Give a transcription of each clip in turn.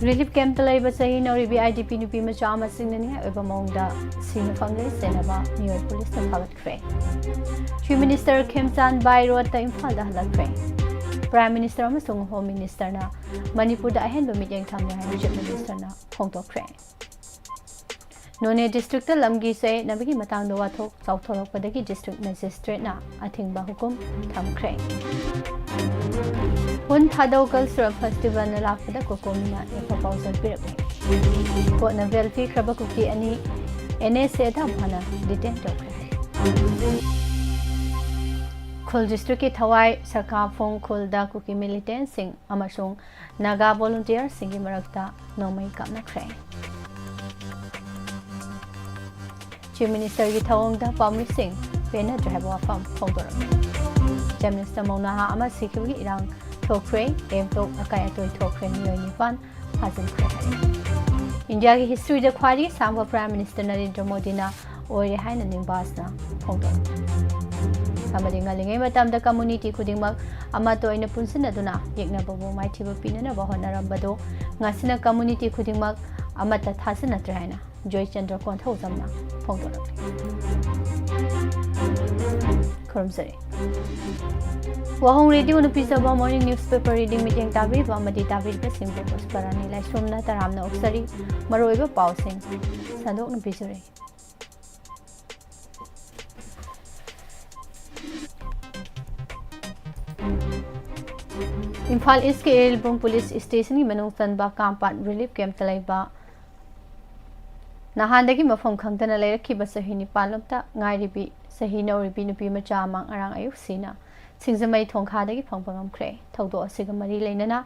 Relief camp talaiba sahi noribi IDP nupi macha ama singnani oiba mongda sina fangle senaba New Police na phagatkhre. Chief Minister Khemchan Bai Road ta Imphal da halakkhre. Prime Minister amasung Home Minister na Manipur da ahenba mityeng thamne hai Chief Minister na phongtokkhre. None district ta lamgi se nabigi matang do wathok chauthorok padagi district magistrate na athingba hukum thamkhre. Hun Thadau Cultural Festival na lakpada kokomina e proposal pirakne. Ko na velfi kraba kuki ani NSA da bhana detain tokre. Khul district ki thawai sarkar phong khul da kuki militant sing amasung naga volunteer singi marakta nomai kapna khre. Chief Minister ki thawong da public sing pena drive WAPHAM phongdor. Chief Minister Maunaha ama sikhi irang Thokre, Emtok, Akai Atoi Thokre, Nipan, Hazan Kre. India ki history da khwari Samba Prime Minister Narendra Modi na oire haina ningbas na phongdor. Samadi ngalingai matam da community khudingmak ama toina punsina duna yekna babu mai thiba pinana ba honarambado ngasina community khudingmak ama ta thasina traina Joy Chandra kon thawjamna phongdor. Kurumsari Wahong Radio no Pisaba morning newspaper reading meeting tabi ba madi tabi ba simple prosperani lai somna taramna oksari maroiba pausing sadok no pisore Imphal East ke Elbung Police Station ki manung tanba kampat relief camp talaiba nahandagi mafam khangtana lairakhi ba sahini palomta ngairibi sahina ribi nupi macha amang arang ayuk sina Singzamai Thongkhadagi phangpangam khre thawdo asiga mari leinana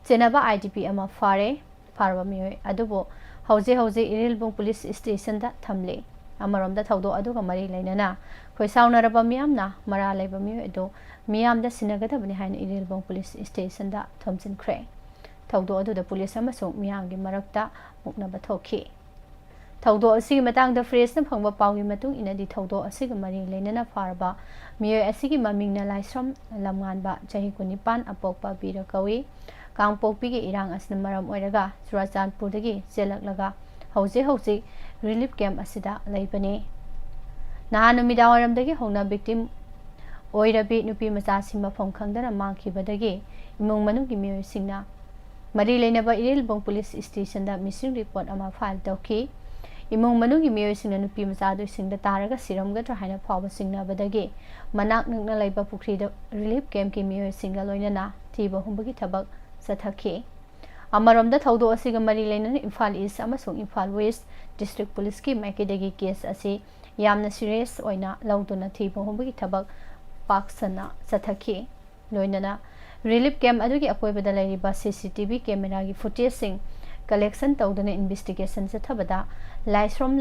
chenaba IDP ama fare farba mioi adubo hauze Irilbung Police Station da thamle amarom da thawdo aduga mari leinana khoi saunaraba miyamna mara leiba mioi ado miyam da sinagada bani haina Irilbung Police Station da thomjin khre thawdo adu da police amasung miyamgi marakta muknaba thokhi Thawdo asigi matang da phrase na phangba pawgi matung inadi thawdo asigi mari leinana farba mioi asigi mamingna laisram lamnganba chahi kunipan apokpa bira kawi kangpokpi gi irang asna maram oiraga Churachandpur dagi jelaklaga hauze relief camp asida laibani nahan numida waram dagi hongna victim oirabi nupi macha sima phom khangdana mangkhibadagi imung manunggi mioi singna mari leinaba Irilbung Police Station da missing report ama file tawki Imung manungi mioi singna nupi macha do singda taraga siramgadra haina phawba singna badagi manak nungna laiba pukhri da relief camp ki mioi singa loinana thiba humbagi thabak sathakhi amarom da thawdo asiga mari leinana Imphal East amasung Imphal West District Police ki maikidagi case asi yamna serious oina lauduna thiba humbagi thabak paksana sathakhi loinana relief camp adugi akoibada lairiba CCTV camera gi footage sing collection tawduna investigation se thabada laisrom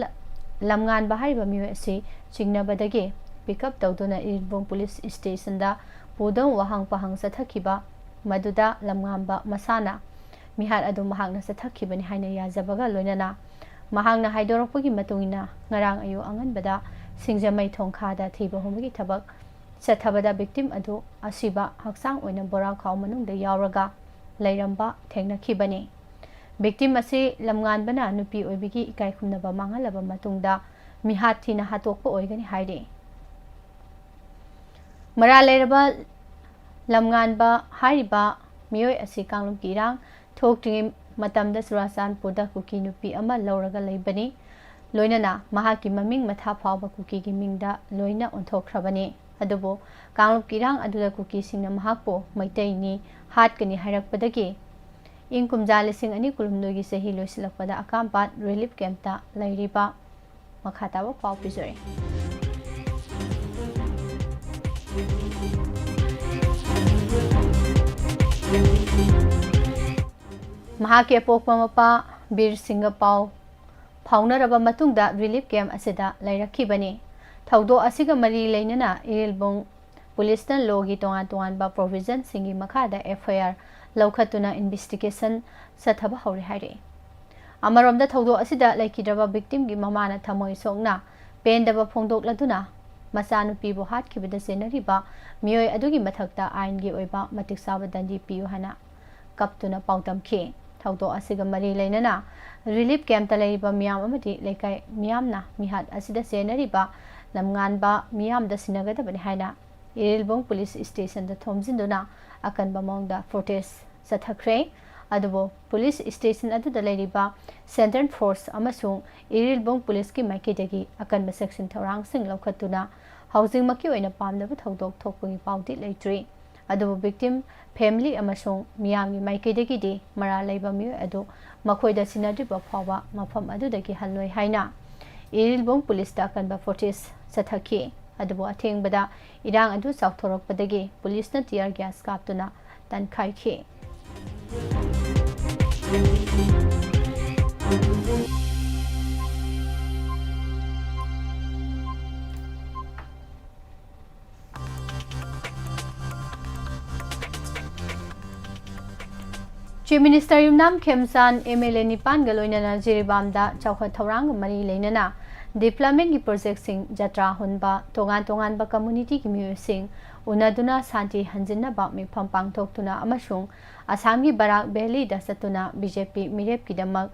lamngan bahariba mioi asi chingnabadagi pick up tawduna Irilbung Police Station da pudong wahang pahang sa thakiba maduda lamngamba masana mihar adu mahangna sa thakibani haina yajabaga loinana mahangna haidorakpagi matungina ngarang ayu anganbada singjamai thongkhada thiba homgi thabak sathabada victim adu asiba haksang oina bora khaw manung da yauraga lairamba thengnakhibani Victim asi lamngan bana nupi oibigi ikai khumnaba mangalaba matungda mihat thina hatokpa oigani haire mara leraba lamngan ba hariba mioi asi kanglum kirang thokting matamda Churachandpur da kuki nupi ama lauraga leibani loinana mahaki maming matha phawba kuki gi mingda loina onthokhrabani adubo kanglum kirang aduda kuki singna mahakpo maitai ni hatkani hairakpadagi In kumjalising ani kulumdogi sahi loisilakpada akampat relief camp ta lairiba makhataba paw pisore mahake pokpa mapa Bir Singha paw phaunaraba matungda relief camp asida lairakhibani thawdo asiga mari leinana Irilbung Police na logi tongan ba provision singi makhada FIR Laukhatuna investigation sathaba hauri haire amarom da thawdo asida laikidraba victim gi mamana thamoi songna pendaba phongdokladuna masanu pibo hatkibada senariba mioi adugi mathakta ain gi oiba matik sawa dandi piyu hana kaptuna pautam khe ꯊꯧꯗꯣꯛ ꯑꯁꯤꯒ ꯃꯔꯤ ꯂꯩꯅꯅ relief ꯀꯦꯝꯞꯇ ꯂꯩꯔꯤꯕ ꯃꯤꯌꯥꯝ ꯑꯃꯗꯤ ꯂꯩꯀꯥꯏ ꯃꯤꯌꯥꯝꯅ ꯃꯤꯍꯥꯠ ꯑꯁꯤꯗ ꯆꯦꯟꯅꯔꯤꯕ ꯂꯝꯉꯥꯟꯕ ꯃꯤꯌꯥꯝꯗ ꯁꯤꯟꯅꯒꯗꯕꯅꯤ ꯍꯥꯏꯅ ꯏꯔꯤꯜꯕꯣꯡ ꯄꯨꯂꯤꯁ ꯁ꯭ꯇꯦꯁꯟꯗ ꯊꯣꯝꯖꯤꯟꯗꯨꯅ ꯑꯀꯟꯕ ꯃꯑꯣꯡꯗ ꯄ꯭ꯔꯣꯇꯦꯁ ꯆꯠꯊꯈ꯭ꯔꯦ꯫ ꯑꯗꯨꯕꯨ ꯄꯨꯂꯤꯁ ꯁ꯭ꯇꯦꯁꯟ ꯑꯗꯨꯗ ꯂꯩꯔꯤꯕ ꯁꯦꯟꯇ꯭ꯔꯦꯜ ꯐꯣꯔꯁ ꯑꯃꯁꯨꯡ ꯏꯔꯤꯜꯕꯣꯡ ꯄꯨꯂꯤꯁꯀꯤ ꯃꯥꯏꯀꯩꯗꯒꯤ ꯑꯀꯟꯕ ꯆꯦꯛꯁꯤꯟ ꯊꯧꯔꯥꯡꯁꯤꯡ ꯂꯧꯈꯠꯇꯨꯅ ꯍꯧꯖꯤꯛꯃꯛꯀꯤ ꯑꯣꯏꯅ ꯄꯥꯝꯗꯕ ꯊꯧꯗꯣꯛ ꯊꯣꯛꯄꯒꯤ ꯄꯥꯎꯗꯤ ꯂꯩꯇ꯭ꯔꯤ꯫ ꯑꯗꯨꯕꯨ ꯚꯤꯛꯇꯤꯝ ꯐꯦꯃꯤꯂꯤ ꯑꯃꯁꯨꯡ ꯃꯤꯌꯥꯝꯒꯤ ꯃꯥꯏꯀꯩꯗꯒꯤꯗꯤ ꯃꯔꯥꯜ ꯂꯩꯕ ꯃꯤꯑꯣꯏ ꯑꯗꯨ ꯃꯈꯣꯏꯗ ꯁꯤꯟꯅꯗ꯭ꯔꯤꯕ ꯐꯥꯎꯕ ꯃꯐꯝ ꯑꯗꯨꯗꯒꯤ ꯍꯜꯂꯣꯏ ꯍꯥꯏꯅ ꯏꯔꯤꯜꯕꯣꯡ ꯄꯨꯂꯤꯁꯇ ꯑꯀꯟꯕ ꯄ꯭ꯔꯣꯇꯦꯁ ꯆꯠꯊꯈꯤ꯫ ꯑꯗꯨꯕꯨ ꯑꯊꯦꯡꯕꯗ ꯏꯔꯥꯡ ꯑꯗꯨ ꯆꯥꯎꯊꯣꯔꯛꯄꯗꯒꯤ ꯄꯨꯂꯤꯁꯅ ꯇꯤꯌꯔ ꯒ꯭ꯌꯥꯁ ꯀꯥꯞꯇꯨꯅ ꯇꯥꯟꯈꯥꯏꯈꯤ꯫ ꯆꯤꯐ ꯃꯤꯅꯤꯁꯇꯔ ꯌꯨꯝꯅꯥꯝ ꯈꯦꯝꯆꯥꯟ MLA ꯅꯤꯄꯥꯟꯒ ꯂꯣꯏꯅꯅ ꯖꯤꯔꯤꯕꯥꯝꯗ ꯆꯥꯎꯈꯠ ꯊꯧꯔꯥꯡꯒ ꯃꯔꯤ ꯂꯩꯅꯅ ꯗꯤꯕ꯭ꯂꯞꯃꯦꯟꯠꯀꯤ ꯄ꯭ꯔꯣꯖꯦꯛꯠꯁꯤꯡ ꯖꯇ꯭ꯔꯥ ꯍꯨꯟꯕ, ꯇꯣꯉꯥꯟ-ꯇꯣꯉꯥꯟꯕ ꯀꯝꯃ꯭ꯌꯨꯅꯤꯇꯤꯒꯤ ꯃꯤꯑꯣꯏꯁꯤꯡ ꯎꯅꯗꯨꯅ ꯁꯥꯟꯇꯤ ꯍꯟꯖꯤꯟꯅꯕ ꯃꯤꯐꯝ ꯄꯥꯡꯊꯣꯛꯇꯨꯅ ꯑꯃꯁꯨꯡ ꯑꯁꯥꯝꯒꯤ ꯕꯔꯥꯛ ꯚꯦꯂꯤꯗ ꯆꯠꯇꯨꯅ BJP ꯃꯤꯔꯦꯞꯀꯤꯗꯃꯛ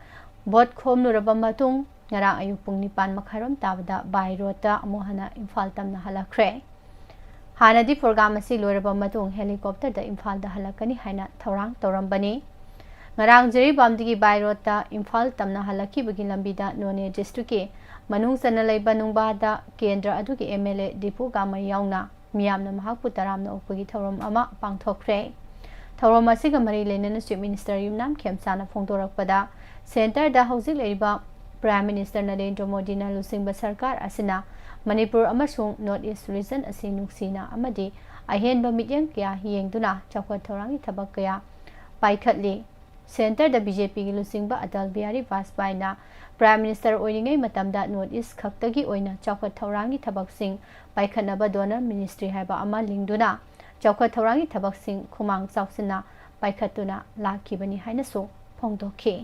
ꯚꯣꯠ ꯈꯣꯝꯂꯨꯔꯕ ꯃꯇꯨꯡ ꯉꯔꯥꯡ ꯑꯌꯨꯛ ꯄꯨꯡ 9 ꯃꯈꯥꯏꯔꯣꯝ ꯇꯥꯕꯗ ꯕꯥꯏ ꯔꯣꯗꯇ ꯑꯃꯨꯛ ꯍꯟꯅ ꯏꯝꯐꯥꯜ ꯇꯝꯅ ꯍꯜꯂꯛꯈ꯭ꯔꯦ꯫ ꯍꯥꯟꯅꯗꯤ ꯄ꯭ꯔꯣꯒ꯭ꯔꯥꯝ ꯑꯁꯤ ꯂꯣꯏꯔꯕ ꯃꯇꯨꯡ ꯍꯦꯂꯤꯀꯣꯞꯇꯔꯗ ꯏꯝꯐꯥꯜꯗ ꯍꯜꯂꯛꯀꯅꯤ ꯍꯥꯏꯅ ꯊꯧꯔꯥꯡ ꯇꯧꯔꯝꯕꯅꯤ꯫ ꯉꯔꯥꯡ ꯖꯤꯔꯤꯕꯥꯝꯗꯒꯤ ꯕꯥꯏ ꯔꯣꯗꯇ ꯏꯝꯐꯥꯜ ꯇꯝꯅ ꯍꯜꯂꯛꯈꯤꯕꯒꯤ ꯂꯝꯕꯤꯗ ꯅꯣꯅꯦ ꯗꯤꯁꯇ꯭ꯔꯤꯛꯀꯤ ꯃꯅꯨꯡ ꯆꯟꯅ ꯂꯩꯕ ꯅꯨꯡꯕꯥꯗ ꯀꯦꯟꯗ꯭ꯔ ꯑꯗꯨꯒꯤ MLA ꯗꯤꯄꯨ ꯒꯥꯃꯩ ꯌꯥꯎꯅ ꯃꯤꯌꯥꯝꯅ ꯃꯍꯥꯛꯄꯨ ꯇꯔꯥꯝꯅ ꯑꯣꯛꯄꯒꯤ ꯊꯧꯔꯝ ꯑꯃ ꯄꯥꯡꯊꯣꯛꯈ꯭ꯔꯦ꯫ ꯊꯧꯔꯝ ꯑꯁꯤꯒ ꯃꯔꯤ ꯂꯩꯅꯅ ꯆꯤꯐ ꯃꯤꯅꯤꯁꯇꯔ ꯌꯨꯝꯅꯥꯝ ꯈꯦꯝꯆꯥꯟꯅ ꯐꯣꯡꯗꯣꯔꯛꯄꯗ ꯁꯦꯟꯇꯔꯗ ꯍꯧꯖꯤꯛ ꯂꯩꯔꯤꯕ ꯄ꯭ꯔꯥꯏꯝ ꯃꯤꯅꯤꯁꯇꯔ ꯅꯔꯦꯟꯗ꯭ꯔ ꯃꯣꯗꯤꯅ ꯂꯨꯆꯤꯡꯕ ꯁꯔꯀꯥꯔ ꯑꯁꯤꯅ ꯃꯅꯤꯄꯨꯔ ꯑꯃꯁꯨꯡ ꯅꯣꯔꯠ ꯏꯁ ꯔꯤꯖꯟ ꯑꯁꯤ ꯅꯨꯡꯁꯤꯅ ꯑꯃꯗꯤ ꯑꯍꯦꯟꯕ ꯃꯤꯠꯌꯦꯡ ꯀꯌꯥ ꯌꯦꯡꯗꯨꯅ ꯆꯥꯎꯈꯠ ꯊꯧꯔꯥꯡꯒꯤ ꯊꯕꯛ ꯀꯌꯥ ꯄꯥꯏꯈꯠꯂꯤ꯫ ꯁꯦꯟꯇꯔꯗ BJPꯒꯤ ꯂꯨꯆꯤꯡꯕ ꯑꯇꯜ ꯕꯤꯍꯥꯔꯤ ꯚꯥꯖꯄꯥꯏꯅ ꯄ꯭ꯔꯥꯏꯝ ꯃꯤꯅꯤꯁꯇꯔ ꯑꯣꯏꯔꯤꯉꯩ ꯃꯇꯝꯗ ꯅꯣꯔꯠ ꯏꯁ ꯈꯛꯇꯒꯤ ꯑꯣꯏꯅ ꯆꯥꯎꯈꯠ ꯊꯧꯔꯥꯡꯒꯤ ꯊꯕꯛꯁꯤꯡ ꯄꯥꯏꯈꯠꯅꯕ ꯗꯣꯅꯔ ꯃꯤꯅꯤꯁꯇ꯭ꯔꯤ ꯍꯥꯏꯕ ꯑꯃ ꯂꯤꯡꯗꯨꯅ ꯆꯥꯎꯈꯠ ꯊꯧꯔꯥꯡꯒꯤ ꯊꯕꯛꯁꯤꯡ ꯈꯨꯃꯥꯡ ꯆꯥꯎꯁꯤꯟꯅ ꯄꯥꯏꯈꯠꯇꯨꯅ ꯂꯥꯛꯈꯤꯕꯅꯤ ꯍꯥꯏꯅꯁꯨ ꯐꯣꯡꯗꯣꯛꯈꯤ꯫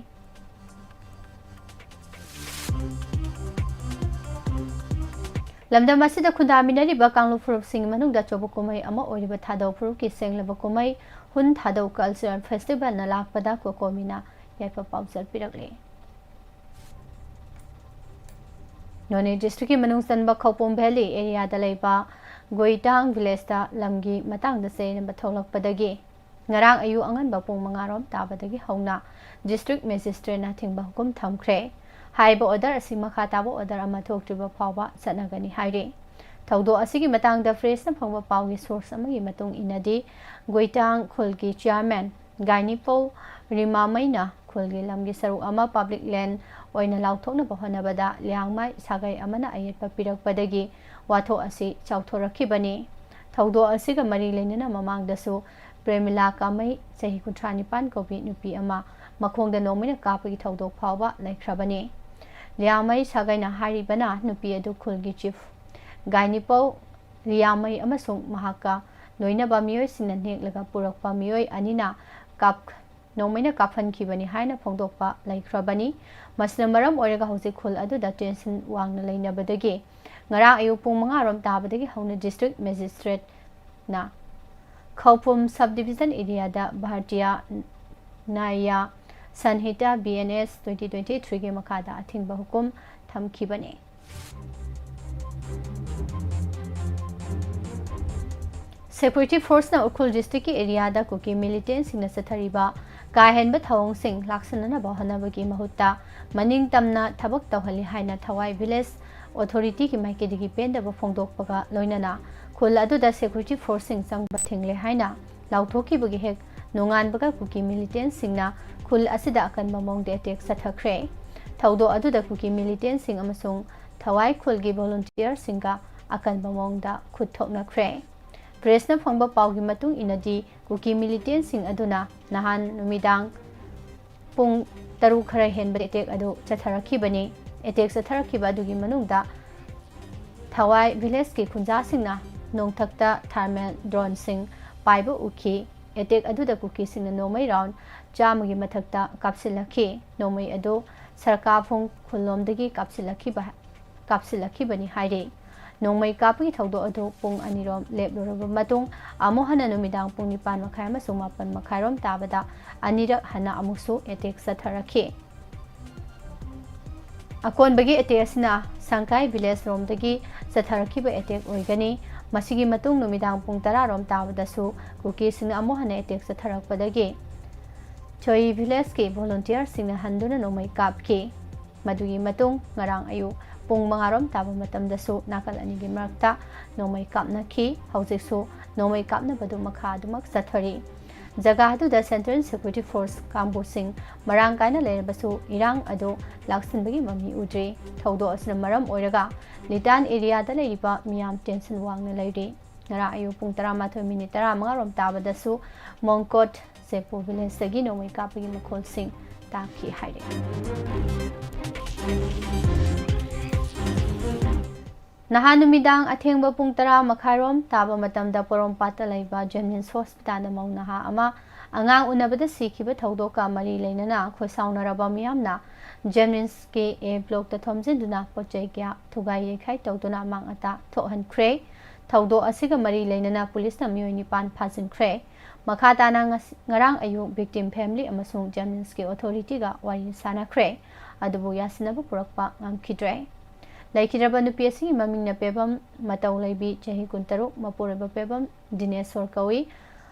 ꯂꯝꯗꯝ ꯑꯁꯤꯗ ꯈꯨꯟꯗꯥꯃꯤꯟꯅꯔꯤꯕ ꯀꯥꯡꯂꯨꯞ ꯐꯨꯔꯨꯞꯁꯤꯡꯒꯤ ꯃꯅꯨꯡꯗ ꯑꯆꯧꯕ ꯀꯨꯝꯍꯩ ꯑꯃ ꯑꯣꯏꯔꯤꯕ ꯊꯥꯗꯧ ꯐꯨꯔꯨꯞꯀꯤ ꯁꯦꯡꯂꯕ ꯀꯨꯝꯍꯩ ꯍꯨꯟ ꯊꯥꯗꯧ ꯀꯜꯆꯔꯦꯜ ꯐꯦꯁꯇꯤꯚꯦꯜꯅ ꯂꯥꯛꯄꯗ ꯀꯣꯀꯣꯃꯤꯅ ꯌꯥꯏꯐ ꯄꯥꯎꯖꯦꯜ ꯄꯤꯔꯛꯂꯤ꯫ ꯅꯣꯅꯦ ꯗꯤꯁꯇ꯭ꯔꯤꯛꯀꯤ ꯃꯅꯨꯡ ꯆꯟꯕ ꯈꯧꯄꯨꯝ ꯚꯦꯂꯤ ꯑꯦꯔꯤꯌꯥꯗ ꯂꯩꯕ ꯒꯣꯏꯇꯥꯡ ꯚꯤꯂꯦꯖꯇ ꯂꯝꯒꯤ ꯃꯇꯥꯡꯗ ꯆꯌꯦꯠꯅꯕ ꯊꯣꯛꯂꯛꯄꯗꯒꯤ ꯉꯔꯥꯡ ꯑꯌꯨꯛ ꯑꯉꯟꯕ ꯄꯨꯡ 5 ꯇꯥꯕꯗꯒꯤ ꯍꯧꯅ ꯗꯤꯁꯇ꯭ꯔꯤꯛ ꯃꯦꯖꯤꯁꯇ꯭ꯔꯦꯠꯅ ꯊꯤꯡꯕ ꯍꯨꯀꯨꯝ ꯊꯝꯈ꯭ꯔꯦ꯫ ꯍꯥꯏꯔꯤꯕ ꯑꯣꯔꯗꯔ ꯑꯁꯤ ꯃꯈꯥ ꯇꯥꯕ ꯑꯣꯔꯗꯔ ꯑꯃ ꯊꯣꯛꯇ꯭ꯔꯤꯕ ꯐꯥꯎꯕ ꯆꯠꯅꯒꯅꯤ ꯍꯥꯏꯔꯤ꯫ ꯊꯧꯗꯣꯛ ꯑꯁꯤꯒꯤ ꯃꯇꯥꯡꯗ ꯐ꯭ꯔꯦꯁꯅ ꯐꯪꯕ ꯄꯥꯎꯒꯤ ꯁꯣꯔꯁ ꯑꯃꯒꯤ ꯃꯇꯨꯡ ꯏꯟꯅꯗꯤ ꯒꯣꯏꯇꯥꯡ ꯈꯨꯜꯒꯤ ꯆꯤꯌꯔꯃꯦꯟ ꯒꯥꯏꯅꯤꯄꯧ ꯔꯤꯃꯥꯃꯩꯅ ꯈꯨꯜꯒꯤ ꯂꯝꯒꯤ ꯁꯔꯨꯛ ꯑꯃ ꯄꯕ꯭ꯂꯤꯛ ꯂꯦꯟ ꯑꯣꯏꯅ ꯂꯥꯎꯊꯣꯛꯅꯕ ꯍꯣꯠꯅꯕꯗ ꯂꯤꯌꯥꯡꯃꯥꯏ ꯁꯥꯒꯩ ꯑꯃꯅ ꯑꯌꯦꯠꯄ ꯄꯤꯔꯛꯄꯗꯒꯤ ꯋꯥꯊꯣꯛ ꯑꯁꯤ ꯆꯥꯎꯊꯣꯔꯛꯈꯤꯕꯅꯤ꯫ ꯊꯧꯗꯣꯛ ꯑꯁꯤꯒ ꯃꯔꯤ ꯂꯩꯅꯅ ꯃꯃꯥꯡꯗꯁꯨ ꯄ꯭ꯔꯦꯃꯤꯂꯥ ꯀꯥꯃꯩ ꯆꯍꯤ 39 ꯀꯧꯕꯤ ꯅꯨꯄꯤ ꯑꯃ ꯃꯈꯣꯡꯗ ꯅꯣꯡꯃꯩꯅ ꯀꯥꯞꯄꯒꯤ ꯊꯧꯗꯣꯛ ꯐꯥꯎꯕ ꯂꯩꯈ꯭ꯔꯕꯅꯤ꯫ ꯂꯤꯌꯥꯡꯃꯩ ꯁꯥꯒꯩꯅ ꯍꯥꯏꯔꯤꯕꯅ ꯅꯨꯄꯤ ꯑꯗꯨ ꯈꯨꯜꯒꯤ ꯆꯤꯐ ꯒꯥꯏꯅꯤꯄꯧ ꯔꯤꯌꯥꯃꯩ ꯑꯃꯁꯨꯡ ꯃꯍꯥꯛꯀ ꯂꯣꯏꯅꯕ ꯃꯤꯑꯣꯏꯁꯤꯡꯅ ꯅꯦꯛꯂꯒ ꯄꯨꯔꯛꯄ ꯃꯤꯑꯣꯏ ꯑꯅꯤꯅ ꯅꯣꯡꯃꯩꯅ ꯀꯥꯞꯍꯟꯈꯤꯕꯅꯤ ꯍꯥꯏꯅ ꯐꯣꯡꯗꯣꯛꯄ ꯂꯩꯈ꯭ꯔꯕꯅꯤ꯫ ꯃꯁꯤꯅ ꯃꯔꯝ ꯑꯣꯏꯔꯒ ꯍꯧꯖꯤꯛ ꯈꯨꯜ ꯑꯗꯨꯗ ꯇꯦꯟꯁꯟ ꯋꯥꯡꯅ ꯂꯩꯅꯕꯗꯒꯤ ꯉꯔꯥꯡ ꯑꯌꯨꯛ ꯄꯨꯡ 5 ꯇꯥꯕꯗꯒꯤ ꯍꯧꯅ ꯗꯤꯁꯇ꯭ꯔꯤꯛ ꯃꯦꯖꯤꯁꯇ꯭ꯔꯦꯠꯅ ꯈꯧꯄꯨꯝ ꯁꯕ ꯗꯤꯚꯤꯖꯟ ꯑꯦꯔꯤꯌꯥꯗ ꯚꯥꯔꯇꯤꯌꯥ ꯅ꯭ꯌꯥꯌ ꯁꯟꯍꯤꯇꯥ BNS 2023ꯒꯤ ꯃꯈꯥꯗ ꯑꯊꯤꯡꯕ ꯍꯨꯀꯨꯝ ꯊꯝꯈꯤꯕꯅꯤ꯫ ꯁꯦꯀ꯭ꯌꯨꯔꯤꯇꯤ ꯐꯣꯔꯁꯅ ꯎꯈ꯭ꯔꯨꯜ ꯗꯤꯁꯇ꯭ꯔꯤꯛꯀꯤ ꯑꯦꯔꯤꯌꯥꯗ ꯀꯨꯀꯤ ꯃꯤꯂꯤꯇꯦꯟꯠꯁꯤꯡꯅ ꯆꯠꯊꯔꯤꯕ ꯀꯥꯍꯦꯟꯕ ꯊꯧꯑꯣꯡꯁꯤꯡ ꯂꯥꯛꯁꯤꯟꯅꯅꯕ ꯍꯣꯠꯅꯕꯒꯤ ꯃꯍꯨꯠꯇ ꯃꯅꯤꯡꯇꯝꯅ ꯊꯕꯛ ꯇꯧꯍꯜꯂꯤ ꯍꯥꯏꯅ ꯊꯋꯥꯏ ꯚꯤꯂꯦꯖ ꯑꯣꯊꯣꯔꯤꯇꯤꯒꯤ ꯃꯥꯏꯀꯩꯗꯒꯤ ꯄꯦꯟꯗꯕ ꯐꯣꯡꯗꯣꯛꯄꯒ ꯂꯣꯏꯅꯅ ꯈꯨꯜ ꯑꯗꯨꯗ ꯁꯦꯀ꯭ꯌꯨꯔꯤꯇꯤ ꯐꯣꯔꯁꯁꯤꯡ ꯆꯪꯕ ꯊꯤꯡꯂꯦ ꯍꯥꯏꯅ ꯂꯥꯎꯊꯣꯛꯈꯤꯕꯒꯤ ꯍꯦꯛ ꯅꯣꯡꯉꯥꯟꯕꯒ ꯀꯨꯀꯤ ꯃꯤꯂꯤꯇꯦꯟꯠꯁꯤꯡꯅ ꯈꯨꯜ ꯑꯁꯤꯗ ꯑꯀꯟꯕ ꯃꯑꯣꯡꯗ ꯑꯦꯇꯦꯛ ꯆꯠꯊꯈ꯭ꯔꯦ꯫ ꯊꯧꯗꯣꯛ ꯑꯗꯨꯗ ꯀꯨꯀꯤ ꯃꯤꯂꯤꯇꯦꯟꯠꯁꯤꯡ ꯑꯃꯁꯨꯡ ꯊꯋꯥꯏ ꯈꯨꯜꯒꯤ ꯚꯣꯂꯨꯟꯇꯤꯌꯔꯁꯤꯡꯒ ꯑꯀꯟꯕ ꯃꯑꯣꯡꯗ ꯈꯨꯠ ꯊꯣꯛꯅꯈ꯭ꯔꯦ꯫ ꯄ꯭ꯔꯦꯁꯅ ꯐꯪꯕ ꯄꯥꯎꯒꯤ ꯃꯇꯨꯡ ꯏꯟꯅꯗꯤ ꯀꯨꯀꯤ ꯃꯤꯂꯤꯇꯦꯟꯠꯁꯤꯡ ꯑꯗꯨꯅ ꯅꯍꯥꯟ ꯅꯨꯃꯤꯗꯥꯡ ꯄꯨꯡ 6 ꯈꯔ ꯍꯦꯟꯕꯗ ꯑꯦꯇꯦꯛ ꯑꯗꯨ ꯆꯠꯊꯔꯛꯈꯤꯕꯅꯤ꯫ ꯑꯦꯇꯦꯛ ꯆꯠꯊꯔꯛꯈꯤꯕ ꯑꯗꯨꯒꯤ ꯃꯅꯨꯡꯗ ꯊꯋꯥꯏ ꯚꯤꯂꯦꯖꯀꯤ ꯈꯨꯟꯖꯥꯁꯤꯡꯅ ꯅꯣꯡꯊꯛꯇ ꯊꯥꯔꯃꯦꯜ ꯗ꯭ꯔꯣꯟꯁꯤꯡ ꯄꯥꯏꯕ ꯎꯈꯤ꯫ ꯑꯦꯇꯦꯛ ꯑꯗꯨꯗ ꯀꯨꯀꯤꯁꯤꯡꯅ ꯅꯣꯡꯃꯩ ꯔꯥꯎꯟ 100ꯒꯤ ꯃꯊꯛꯇ ꯀꯥꯞꯁꯤꯜꯂꯛꯈꯤ꯫ ꯅꯣꯡꯃꯩ ꯑꯗꯨ ꯁꯔꯀꯥꯐꯨꯡ ꯈꯨꯜꯂꯣꯝꯗꯒꯤ ꯀꯥꯞꯁꯤꯜꯂꯛꯈꯤꯕꯅꯤ ꯍꯥꯏꯔꯤ꯫ ꯅꯣꯡꯃꯩ ꯀꯥꯞꯄꯒꯤ ꯊꯧꯗꯣꯛ ꯑꯗꯨ ꯄꯨꯡ 2ꯔꯣꯝ ꯂꯦꯞꯂꯨꯔꯕ ꯃꯇꯨꯡ ꯑꯃꯨꯛ ꯍꯟꯅ ꯅꯨꯃꯤꯗꯥꯡ ꯄꯨꯡ 9 ꯃꯈꯥꯏ ꯑꯃꯁꯨꯡ 9 ꯃꯈꯥꯏꯔꯣꯝ ꯇꯥꯕꯗ ꯑꯅꯤꯔꯛ ꯍꯟꯅ ꯑꯃꯨꯛꯁꯨ ꯑꯦꯇꯦꯛ ꯆꯠꯊꯔꯛꯈꯤ꯫ ꯑꯀꯣꯟꯕꯒꯤ ꯑꯦꯇꯦꯛ ꯑꯁꯤꯅ ꯁꯪꯀꯥꯏ ꯚꯤꯂꯦꯖ ꯔꯣꯝꯗꯒꯤ ꯆꯠꯊꯔꯛꯈꯤꯕ ꯑꯦꯇꯦꯛ ꯑꯣꯏꯒꯅꯤ꯫ ꯃꯁꯤꯒꯤ ꯃꯇꯨꯡ ꯅꯨꯃꯤꯗꯥꯡ ꯄꯨꯡ 10ꯔꯣꯝ ꯇꯥꯕꯗꯁꯨ ꯀꯨꯀꯤꯁꯤꯡꯅ ꯑꯃꯨꯛ ꯍꯟꯅ ꯑꯦꯇꯦꯛ ꯆꯠꯊꯔꯛꯄꯗꯒꯤ ꯆꯣꯏ ꯚꯤꯂꯦꯖꯀꯤ ꯚꯣꯂꯨꯟꯇꯤꯌꯔꯁꯤꯡꯅ ꯍꯟꯗꯨꯅ ꯅꯣꯡꯃꯩ ꯀꯥꯞꯈꯤ꯫ ꯃꯗꯨꯒꯤ ꯃꯇꯨꯡ ꯉꯔꯥꯡ ꯑꯌꯨꯛ ꯄꯨꯡ 5ꯔꯣꯝ ꯇꯥꯕ ꯃꯇꯝꯗꯁꯨ ꯅꯥꯀꯜ ꯑꯅꯤꯒꯤ ꯃꯔꯛꯇ ꯅꯣꯡꯃꯩ ꯀꯥꯞꯅꯈꯤ꯫ ꯍꯧꯖꯤꯛꯁꯨ ꯅꯣꯡꯃꯩ ꯀꯥꯞꯅꯕꯗꯨ ꯃꯈꯥ ꯑꯗꯨꯃꯛ ꯆꯠꯊꯔꯤ꯫ ꯖꯒꯥ ꯑꯗꯨꯗ ꯁꯦꯟꯇ꯭ꯔꯦꯜ ꯁꯦꯀ꯭ꯌꯨꯔꯤꯇꯤ ꯐꯣꯔꯁ ꯀꯥꯡꯕꯨꯁꯤꯡ ꯃꯔꯥꯡ ꯀꯥꯏꯅ ꯂꯩꯔꯕꯁꯨ ꯏꯔꯥꯡ ꯑꯗꯨ ꯂꯥꯛꯁꯤꯟꯕꯒꯤ ꯃꯃꯤ ꯎꯗ꯭ꯔꯤ꯫ ꯊꯧꯗꯣꯛ ꯑꯁꯤꯅ ꯃꯔꯝ ꯑꯣꯏꯔꯒ ꯂꯤꯇꯥꯟ ꯑꯦꯔꯤꯌꯥꯗ ꯂꯩꯔꯤꯕ ꯃꯤꯌꯥꯝ ꯇꯦꯟꯁꯟ ꯋꯥꯡꯅ ꯂꯩꯔꯤ꯫ ꯉꯔꯥꯡ ꯑꯌꯨꯛ ꯄꯨꯡ 11:35ꯔꯣꯝ ꯇꯥꯕꯗꯁꯨ ꯃꯣꯡꯀꯣꯠ ꯁꯦꯄꯨ ꯚꯤꯂꯦꯖꯇꯒꯤ ꯅꯣꯡꯃꯩ ꯀꯥꯞꯄꯒꯤ ꯃꯈꯣꯜꯁꯤꯡ ꯇꯥꯈꯤ ꯍꯥꯏꯔꯤ꯫ ꯅꯍꯥꯟ ꯅꯨꯃꯤꯗꯥꯡ ꯑꯊꯦꯡꯕ ꯄꯨꯡ 10 ꯃꯈꯥꯏꯔꯣꯝ ꯇꯥꯕ ꯃꯇꯝꯗ ꯄꯣꯔꯣꯝꯄꯥꯠꯇ ꯂꯩꯕ ꯖꯦꯅꯤꯝꯁ ꯍꯣꯁꯄꯤꯇꯥꯜꯗ ꯃꯧ ꯅꯍꯥ ꯑꯃ ꯑꯉꯥꯡ ꯎꯅꯕꯗ ꯁꯤꯈꯤꯕ ꯊꯧꯗꯣꯛꯀ ꯃꯔꯤ ꯂꯩꯅꯅ ꯈꯣꯏꯁꯥꯎꯅꯔꯕ ꯃꯤꯌꯥꯝꯅ ꯖꯦꯅꯤꯝꯁꯀꯤ A ꯕ꯭ꯂꯣꯛꯇ ꯊꯣꯝꯖꯤꯟꯗꯨꯅ ꯄꯣꯠꯆꯩ ꯀꯌꯥ ꯊꯨꯒꯥꯏ ꯌꯩꯈꯥꯏ ꯇꯧꯗꯨꯅ ꯑꯃꯥꯡ ꯑꯇꯥ ꯊꯣꯛꯍꯟꯈ꯭ꯔꯦ꯫ ꯊꯧꯗꯣꯛ ꯑꯁꯤꯒ ꯃꯔꯤ ꯂꯩꯅꯅ ꯄꯨꯂꯤꯁꯅ ꯃꯤꯑꯣꯏ 9 ꯐꯥꯖꯤꯟꯈ꯭ꯔꯦ꯫ ꯃꯈꯥ ꯇꯥꯅ ꯉꯔꯥꯡ ꯑꯌꯨꯛ ꯚꯤꯛꯇꯤꯝ ꯐꯦꯃꯤꯂꯤ ꯑꯃꯁꯨꯡ ꯖꯦꯅꯤꯝꯁꯀꯤ ꯑꯣꯊꯣꯔꯤꯇꯤꯒ ꯋꯥꯔꯤ ꯁꯥꯅꯈ꯭ꯔꯦ, ꯑꯗꯨꯕꯨ ꯌꯥꯁꯤꯟꯅꯕ ꯄꯨꯔꯛꯄ ꯉꯝꯈꯤꯗ꯭ꯔꯦ꯫ ꯂꯩꯈꯤꯗ꯭ꯔꯕ ꯅꯨꯄꯤ ꯑꯁꯤꯒꯤ ꯃꯃꯤꯡꯅ ꯄꯦꯕꯝ ꯃꯇꯧ ꯂꯩꯕꯤ, ꯆꯍꯤ 23, ꯃꯄꯨꯔꯣꯏꯕ ꯄꯦꯕꯝ ꯗꯤꯅꯦꯁꯣꯔ ꯀꯧꯏ꯫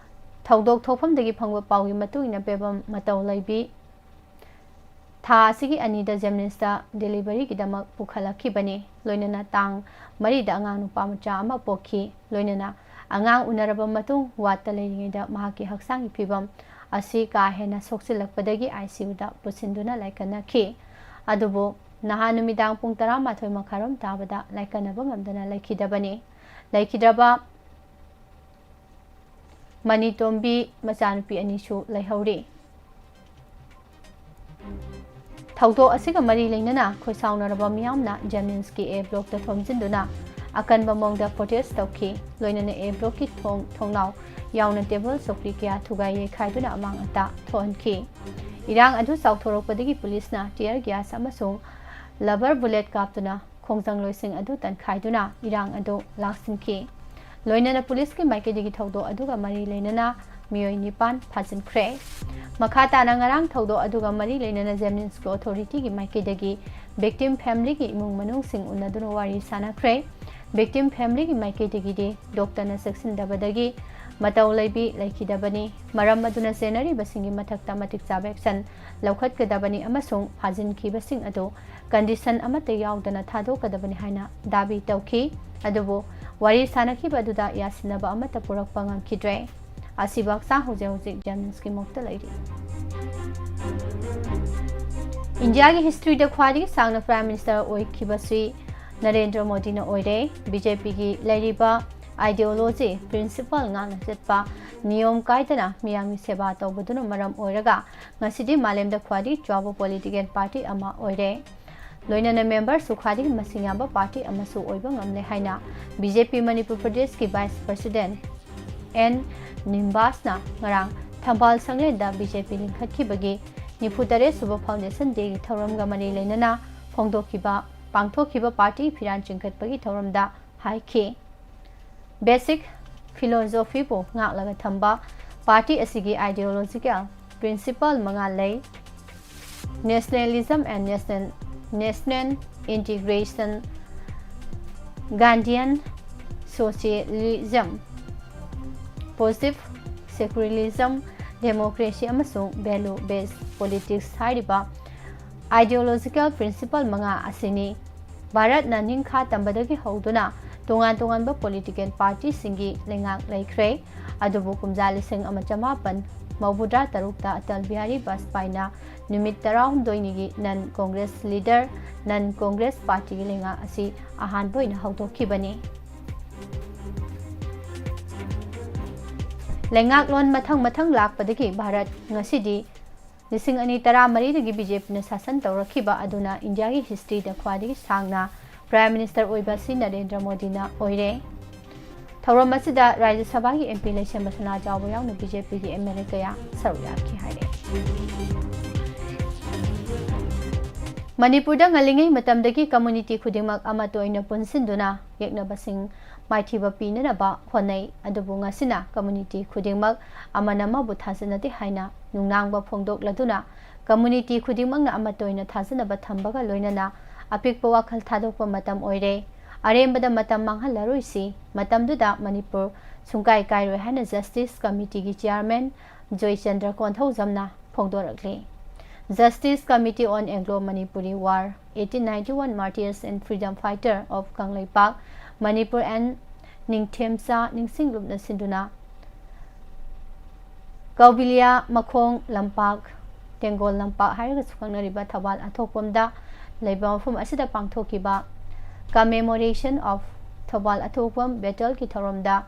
ꯊꯧꯗꯣꯛ ꯊꯣꯛꯐꯝꯗꯒꯤ ꯐꯪꯕ ꯄꯥꯎꯒꯤ ꯃꯇꯨꯡꯏꯟꯅ ꯄꯦꯕꯝ ꯃꯇꯧ ꯂꯩꯕꯤ ꯊꯥ ꯑꯁꯤꯒꯤ 2ꯗ ꯖꯦꯅꯤꯝꯁꯇ ꯗꯦꯂꯤꯚꯔꯤꯒꯤꯗꯃꯛ ꯄꯨꯈꯠꯂꯛꯈꯤꯕꯅꯤ꯫ ꯂꯣꯏꯅꯅ ꯇꯥꯡ 4ꯗ ꯑꯉꯥꯡ ꯅꯨꯄꯥ ꯃꯆꯥ ꯑꯃ ꯄꯣꯛꯈꯤ꯫ ꯂꯣꯏꯅꯅ ꯑꯉꯥꯡ ꯎꯅꯔꯕ ꯃꯇꯨꯡ ꯋꯥꯔꯗꯇ ꯂꯩꯔꯤꯉꯩꯗ ꯃꯍꯥꯛꯀꯤ ꯍꯛꯆꯥꯡꯒꯤ ꯐꯤꯚꯝ ꯑꯁꯤ ꯀꯥ ꯍꯦꯟꯅ ꯁꯣꯛꯆꯤꯜꯂꯛꯄꯗꯒꯤ ICUꯗ ꯄꯨꯁꯤꯟꯗꯨꯅ ꯂꯥꯏꯀꯠꯅꯈꯤ꯫ ꯑꯗꯨꯕꯨ ꯅꯍꯥꯟ ꯅꯨꯃꯤꯗꯥꯡ ꯄꯨꯡ 11 ꯃꯈꯥꯏꯔꯣꯝ ꯇꯥꯕꯗ ꯂꯥꯏꯀꯠꯅꯕ ꯉꯝꯗꯅ ꯂꯩꯈꯤꯗꯕꯅꯤ꯫ ꯂꯩꯈꯤꯗ꯭ꯔꯕ ꯃꯅꯤꯇꯣꯝꯕꯤ ꯃꯆꯥꯅꯨꯄꯤ 2ꯁꯨ ꯂꯩꯍꯧꯔꯤ꯫ ꯊꯧꯗꯣꯛ ꯑꯁꯤꯒ ꯃꯔꯤ ꯂꯩꯅꯅ ꯈꯣꯏꯁꯥꯎꯅꯔꯕ ꯃꯤꯌꯥꯝꯅ ꯖꯦꯅꯤꯝꯁꯀꯤ A ꯕ꯭ꯂꯣꯛꯇ ꯊꯣꯝꯖꯤꯟꯗꯨꯅ ꯑꯀꯟꯕ ꯃꯑꯣꯡꯗ ꯄ꯭ꯔꯣꯇꯦꯁ ꯇꯧꯈꯤ꯫ ꯂꯣꯏꯅꯅ A ꯕ꯭ꯂꯣꯛꯀꯤ ꯊꯣꯡꯅꯥꯎ ꯌꯥꯎꯅ ꯇꯦꯕꯜ ꯆꯧꯀ꯭ꯔꯤ ꯀꯌꯥ ꯊꯨꯒꯥꯏ ꯌꯩꯈꯥꯏꯗꯨꯅ ꯑꯃꯥꯡ ꯑꯇꯥ ꯊꯣꯛꯍꯟꯈꯤ꯫ ꯏꯔꯥꯡ ꯑꯗꯨ ꯆꯥꯎꯊꯣꯔꯛꯄꯗꯒꯤ ꯄꯨꯂꯤꯁꯅ ꯇꯤꯌꯔ ꯒ꯭ꯌꯥꯁ ꯑꯃꯁꯨꯡ ꯂꯕꯔ ꯕꯨꯂꯦꯠ ꯀꯥꯞꯇꯨꯅ ꯈꯣꯡꯖꯪꯂꯣꯏꯁꯤꯡ ꯑꯗꯨ ꯇꯟꯈꯥꯏꯗꯨꯅ ꯏꯔꯥꯡ ꯑꯗꯨ ꯂꯥꯛꯁꯤꯟꯈꯤ꯫ ꯂꯣꯏꯅꯅ ꯄꯨꯂꯤꯁꯀꯤ ꯃꯥꯏꯀꯩꯗꯒꯤ ꯊꯧꯗꯣꯛ ꯑꯗꯨꯒ ꯃꯔꯤ ꯂꯩꯅꯅ ꯃꯤꯑꯣꯏ 9 ꯐꯥꯖꯤꯟꯈ꯭ꯔꯦ꯫ ꯃꯈꯥ ꯇꯥꯅ ꯉꯔꯥꯡ ꯊꯧꯗꯣꯛ ꯑꯗꯨꯒ ꯃꯔꯤ ꯂꯩꯅꯅ ꯖꯦꯅꯤꯝꯁꯀꯤ ꯑꯣꯊꯣꯔꯤꯇꯤꯒꯤ ꯃꯥꯏꯀꯩꯗꯒꯤ ꯚꯤꯛꯇꯤꯝ ꯐꯦꯃꯤꯂꯤꯒꯤ ꯏꯃꯨꯡ ꯃꯅꯨꯡꯁꯤꯡ ꯎꯅꯗꯨꯅ ꯋꯥꯔꯤ ꯁꯥꯅꯈ꯭ꯔꯦ꯫ ꯚꯤꯛꯇꯤꯝ ꯐꯦꯃꯤꯂꯤꯒꯤ ꯃꯥꯏꯀꯩꯗꯒꯤꯗꯤ ꯗꯣꯛꯇꯔꯅ ꯆꯦꯛꯁꯤꯟꯗꯕꯗꯒꯤ ꯃꯇꯧ ꯂꯩꯕꯤ ꯂꯩꯈꯤꯗꯕꯅꯤ, ꯃꯔꯝ ꯑꯗꯨꯅ ꯆꯦꯟꯅꯔꯤꯕꯁꯤꯡꯒꯤ ꯃꯊꯛꯇ ꯃꯇꯤꯛ ꯆꯥꯕ ꯑꯦꯛꯁꯟ ꯂꯧꯈꯠꯀꯗꯕꯅꯤ ꯑꯃꯁꯨꯡ ꯐꯥꯖꯤꯟꯈꯤꯕꯁꯤꯡ ꯑꯗꯨ ꯀꯟꯗꯤꯁꯟ ꯑꯃꯠꯇ ꯌꯥꯎꯗꯅ ꯊꯥꯗꯣꯛꯀꯗꯕꯅꯤ ꯍꯥꯏꯅ ꯗꯥꯕꯤ ꯇꯧꯈꯤ꯫ ꯑꯗꯨꯕꯨ ꯋꯥꯔꯤ ꯁꯥꯅꯈꯤꯕ ꯑꯗꯨꯗ ꯌꯥꯁꯤꯟꯅꯕ ꯑꯃꯠꯇ ꯄꯨꯔꯛꯄ ꯉꯝꯈꯤꯗ꯭ꯔꯦ꯫ ꯑꯁꯤꯕ ꯍꯛꯆꯥꯡ ꯍꯧꯖꯤꯛ ꯖꯦꯅꯤꯝꯁꯀꯤ ꯃꯣꯛꯇ ꯂꯩꯔꯤ꯫ ꯏꯟꯗꯤꯌꯥꯒꯤ ꯍꯤꯁꯇ꯭ꯔꯤꯗ ꯈ꯭ꯋꯥꯏꯗꯒꯤ ꯁꯥꯡꯅ ꯄ꯭ꯔꯥꯏꯝ ꯃꯤꯅꯤꯁꯇꯔ ꯑꯣꯏꯈꯤꯕꯁꯤ ꯅꯔꯦꯟꯗ꯭ꯔ ꯃꯣꯗꯤꯅ ꯑꯣꯏꯔꯦ꯫ BJPꯒꯤ ꯂꯩꯔꯤꯕ ꯑꯥꯏꯗꯤꯑꯣꯂꯣꯖꯤ, ꯄ꯭ꯔꯤꯟꯁꯤꯄꯜ ꯉꯥꯛꯅ ꯆꯠꯄ, ꯅꯤꯌꯣꯝ ꯀꯥꯏꯗꯅ ꯃꯤꯌꯥꯝꯒꯤ ꯁꯦꯕꯥ ꯇꯧꯕꯗꯨꯅ ꯃꯔꯝ ꯑꯣꯏꯔꯒ ꯉꯁꯤꯗꯤ ꯃꯥꯂꯦꯝꯗ ꯈ꯭ꯋꯥꯏꯗꯒꯤ ꯆꯥꯎꯕ ꯄꯣꯂꯤꯇꯤꯀꯦꯜ ꯄꯥꯔꯇꯤ ꯑꯃ ꯑꯣꯏꯔꯦ꯫ ꯂꯣꯏꯅꯅ ꯃꯦꯝꯕꯔꯁꯨ ꯈ꯭ꯋꯥꯏꯗꯒꯤ ꯃꯁꯤꯡ ꯌꯥꯝꯕ ꯄꯥꯔꯇꯤ ꯑꯃꯁꯨ ꯑꯣꯏꯕ ꯉꯝꯂꯦ ꯍꯥꯏꯅ BJP ꯃꯅꯤꯄꯨꯔ ꯄ꯭ꯔꯗꯦꯁꯀꯤ ꯚꯥꯏꯁ ꯄ꯭ꯔꯁꯤꯗꯦꯟꯠ N. ꯅꯤꯝꯕꯥꯁꯅ ꯉꯔꯥꯡ ꯊꯝꯕꯥꯜ ꯁꯪꯂꯦꯟꯗ BJP ꯂꯤꯡꯈꯠꯈꯤꯕꯒꯤ 73ꯁꯨꯕ ꯐꯥꯎꯟꯗꯦꯁꯟ ꯗꯦꯒꯤ ꯊꯧꯔꯝꯒ ꯃꯔꯤ ꯂꯩꯅꯅ ꯄꯥꯡꯊꯣꯛꯈꯤꯕ ꯄꯥꯔꯇꯤ ꯐꯤꯔꯥꯟ ꯆꯤꯡꯈꯠꯄꯒꯤ ꯊꯧꯔꯝꯗ ꯍꯥꯏꯈꯤ꯫ ꯕꯦꯁꯤꯛ ꯐꯤꯂꯣꯁꯣꯐꯤꯕꯨ ꯉꯥꯛꯂꯒ ꯊꯝꯕ ꯄꯥꯔꯇꯤ ꯑꯁꯤꯒꯤ ꯑꯥꯏꯗꯤꯑꯣꯂꯣꯖꯤꯀꯦꯜ ꯄ꯭ꯔꯤꯟꯁꯤꯄꯜ 5 ꯂꯩ: nationalism and national integration, Gandhian socialism, positive secularism, democracy ꯑꯃꯁꯨꯡ ꯚꯦꯂꯨ ꯕꯦꯖ ꯄꯣꯂꯤꯇꯤꯛꯁ ꯍꯥꯏꯔꯤꯕ ꯑꯥꯏꯗꯤꯑꯣꯂꯣꯖꯤꯀꯦꯜ ꯄ꯭ꯔꯤꯟꯁꯤꯄꯜ 5 ꯑꯁꯤꯅꯤ꯫ ꯚꯥꯔꯠꯅ ꯅꯤꯡꯈꯥ ꯇꯝꯕꯗꯒꯤ ꯍꯧꯗꯨꯅ ꯇꯣꯉꯥꯟ ꯇꯣꯉꯥꯟꯕ ꯄꯣꯂꯤꯇꯤꯀꯦꯜ ꯄꯥꯔꯇꯤꯁꯤꯡꯒꯤ ꯂꯩꯉꯥꯛ ꯂꯩꯈ꯭ꯔꯦ, ꯑꯗꯨꯕꯨ ꯀꯨꯝꯖꯥ 1963ꯗ ꯑꯇꯜ ꯕꯤꯍꯥꯔꯤ ꯕꯥꯖꯄꯥꯏꯅ ꯅꯨꯃꯤꯠ 18ꯅꯤꯒꯤ ꯅꯟ ꯀꯣꯡꯒ꯭ꯔꯦꯁ ꯂꯤꯗꯔ ꯅꯟ ꯀꯣꯡꯒ꯭ꯔꯦꯁ ꯄꯥꯔꯇꯤꯒꯤ ꯂꯩꯉꯥꯛ ꯑꯁꯤ ꯑꯍꯥꯟꯕ ꯑꯣꯏꯅ ꯍꯧꯗꯣꯛꯈꯤꯕꯅꯤ꯫ ꯂꯩꯉꯥꯛꯂꯣꯟ ꯃꯊꯪ ꯂꯥꯛꯄꯗꯒꯤ ꯚꯥꯔꯠ ꯉꯁꯤꯗꯤ 2014ꯗꯒꯤ BJPꯅ ꯁꯥꯁꯟ ꯇꯧꯔꯛꯈꯤꯕ ꯑꯗꯨꯅ ꯏꯟꯗꯤꯌꯥꯒꯤ ꯍꯤꯁꯇ꯭ꯔꯤꯗ ꯈ꯭ꯋꯥꯏꯗꯒꯤ ꯁꯥꯡꯅ ꯄ꯭ꯔꯥꯏꯝ ꯃꯤꯅꯤꯁꯇꯔ ꯑꯣꯏꯕ ꯑꯁꯤ ꯅꯔꯦꯟꯗ꯭ꯔ ꯃꯣꯗꯤꯅ ꯑꯣꯏꯔꯦ꯫ ꯊꯧꯔꯝ ꯑꯁꯤꯗ ꯔꯥꯖ꯭ꯌ ꯁꯚꯥꯒꯤ MP ꯂꯩꯁꯦꯝꯕ ꯁꯅꯥꯖꯥꯎꯕ ꯌꯥꯎꯅ BJPꯒꯤ MLA ꯀꯌꯥ ꯁꯔꯨꯛ ꯌꯥꯈꯤ ꯍꯥꯏꯔꯦ꯫ Manipurda ngalingai matamdagi community khudingmak ama toina punsinduna yeknabasing maithiba pinanaba honai adubu ngasina community khudingmak amanama bu thasanati haina nungnangba phongdokladuna community khudingmakna ama toina thasanaba thambaga loinana apikpa wakhal thadokpa matam oire arembada matam manghallaroisi matamduda Manipur sungkai kairoi hana Justice Committee gi Chairman Joy Chandra Konthaujamna phongdorakle Justice Committee on Anglo-Manipuri War 1891 Martyrs and Freedom Fighter of Kanglaipak Manipur and Ningthemsa Ningsinglupna Sinduna Kaubilia Makhong Lampak Tengol Lampak Haraga Sukangnariba Thawal Athokpamda Leiba Mafum Asida Pangthokiba Commemoration of Thawal Athokpam Battle ki Thoramda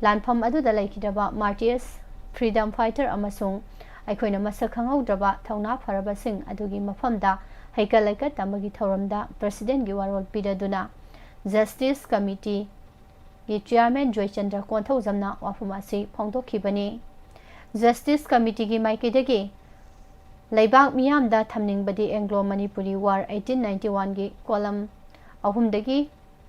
Lanpham Aduda Laikidaba Martyrs Freedom Fighter amasung Aikoina masak khangaudraba thauna pharaba sing adugi mafamda haikal laika tamagi thoramda President gi warol pidaduna Justice Committee gi Chairman Joy Chandra Konthaujamna wafumasi phongdokhibani Justice Committee gi maikidagi Laibak miyamda thamningbadi Anglo-Manipuri War 1891 gi column ahumdagi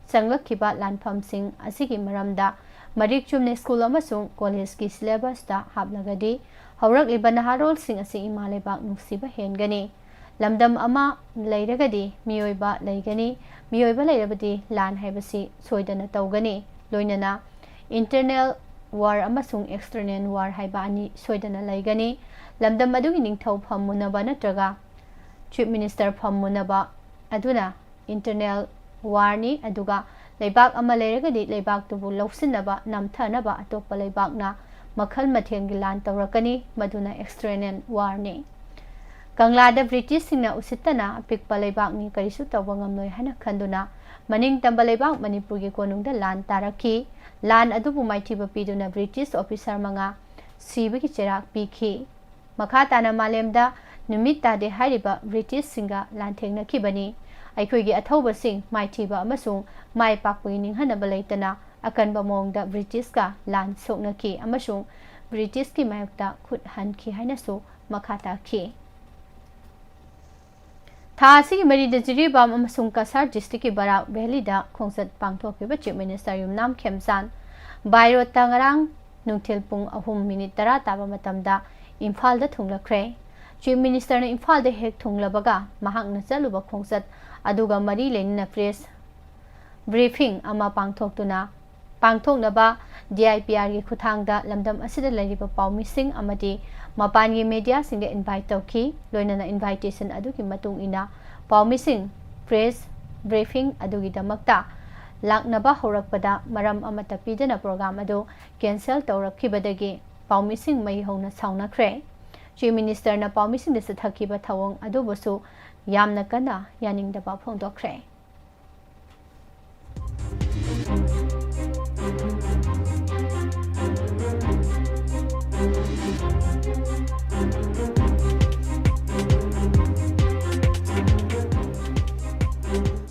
sanglakhiba lanpham sing asigi maramda Marik chumne school amasung college ki syllabus da hablagadi haurak liba naharol sing asi imalebak nusiba hengani lamdam ama leiragadi miyoiba leigani miyoiba leirabadi lan haibasi soidana tawgani loinana internal war amasung external war haiba ani soidana leigani lamdam adugi ningthau phammunaba natraga chief minister phammunaba aduna internal war ni aduga leibak ama leiragadi leibak tubu lausinaba namthanaba atoppa leibakna makhal mathengi lan tawrakani maduna external war ni Kanglada British singna usitana apikpa leibak ni karisu tawba ngamloi hana khanduna maning tamba leibak Manipur gi konungda lan taraki lan adubu maithiba piduna British officer manga sibagi cherak pikhi makha tana malemda numit tade hariba British singa lan thengna khibani aikhoigi athauba sing maithiba amasung mai pakpui ninghanaba leitana akanba mongda British ka lan sokna ki amasung British ki mayokta khut han ki hainasu makhata ki Thasi ki mari dejiri bam amasung Kasar district ki Barak Valley da khongsat pangthokiba Chief Minister Yumnam Khemsan Bairo tangarang nungthil pung 3 minute tara taba matamda Imphal da thunglakre Chief Minister na Imphal da hek thunglabaga mahakna chaluba khongsat aduga mari lenina press briefing ama pangthoknaba DIPR gi khuthangda lamdam asida lariba pawmising amadi mapangi media singda invite tawki loinana invitation adugi matung ina pawmising press briefing adugi damakta laknaba horakpada maram amata pidana program adu cancel tawrakhibadagi pawmising mai hona saunakre Chief Minister na pawmising desa thakiba thawong adubusu yamna kana yaningdaba phongdokre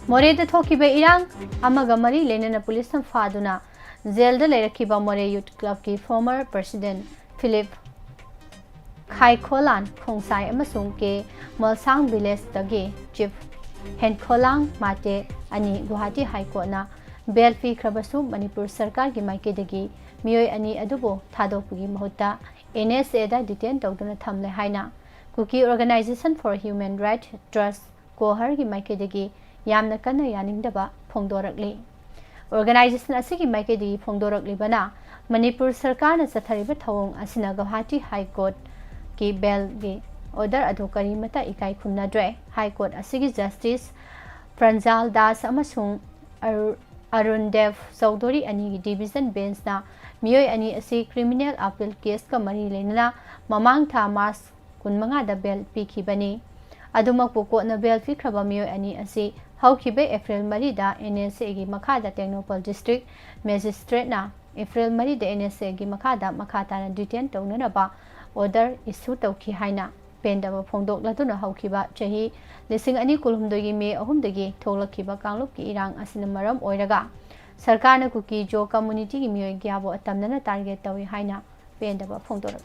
Moreda thokiba irang amaga mari lenana police na faduna jailda lerakhiba More Youth Club ki former president Philip Khaikholan khongsai amasung ke Malsang village dagi chief Henkholang mate ani Guwahati High Court na bail fee khrabasu Manipur sarkar gi maike dagi miyoi ani adubo thadokpugi mahutta NSA da detain tawduna thamle haina Kuki Organization for Human Rights Trust Kohar gi maike dagi yamna kana yaningdaba phongdorakli organization asigi maike dagi phongdorakli bana Manipur sarkar na chathariba thawong asina Guwahati High Court ki bail gi order adhokari mata ikai khunna dre High Court asigi Justice Pranjal Das amasung Arun Dev Chaudhary ani gi division bench na miyoi ani asi criminal appeal case ka mari lenana mamang tha March 15 da bail pikhibani adumakpu court na bail fikhraba miyoi ani asi haukibe April 3 da NSA gi makhada Technopal district magistrate na April 3 da NSA gi makhada makhata na detain tawnanaba order issue tawki haina pendaba phongdok latuna haukiba chahi lising ani kulhumdoi gi me ahumdagi tholakhiba kanglup ki irang asina maram oiraga sarkar na kuki jo community gi miyoi gyabo atamnana target tawi haina pendaba phongdorak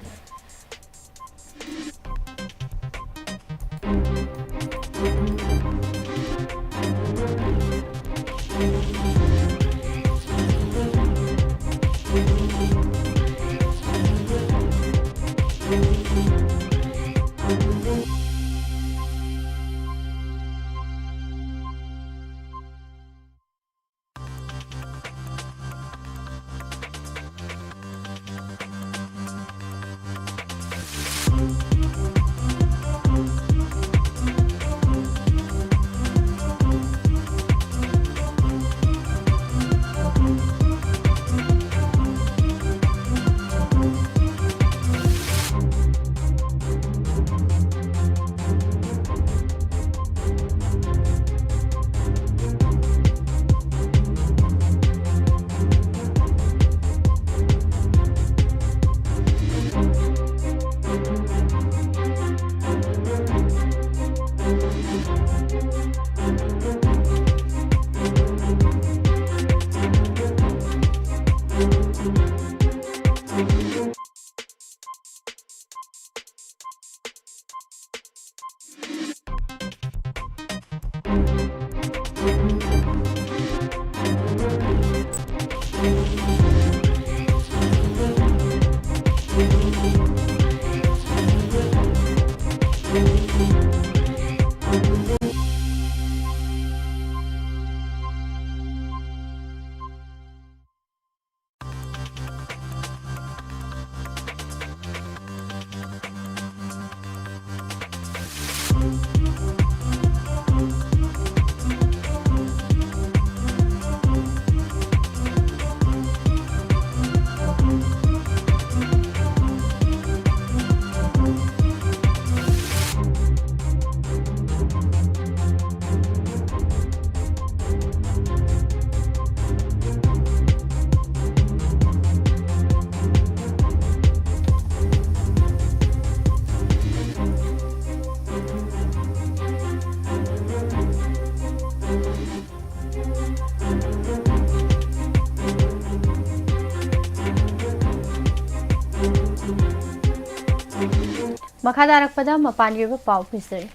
Makhadarappada mapangiba pau pisari.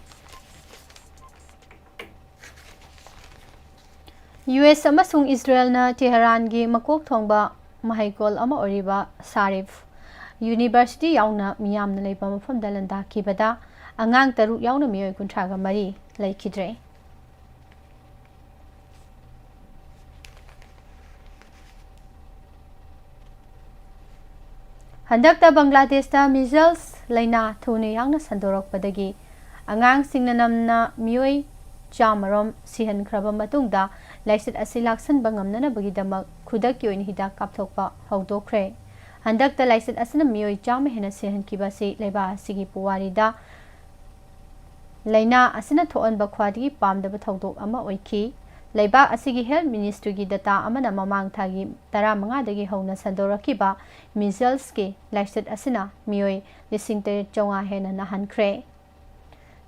US amasung Israel na Tehran gi makok thongba mahaikol ama oriba Sarif University yauna miyam na leiba mafam dalanda kibada angang taru yauna miyoi kuntraga mari laikidre. Handakta Bangladesh ta measles laina thune yangna sandorokpadagi angang singna namna miyoi chamarom sihan khraba matungda laisit asi laksan bangamna bagidamak khudaki oin hidak kapthokpa hawdokre. Handakta laisit asina miyoi chama hena sihan kibasi leiba asigi puwarida laina asina thoonba khwadi pamdaba thawdok ama oiki. Leiba asigi Health Ministry gi data amana mamang thagi 15 dagi hona sandorakiba measles ki laisit asina miyoi lising te chonga hena nahankhre.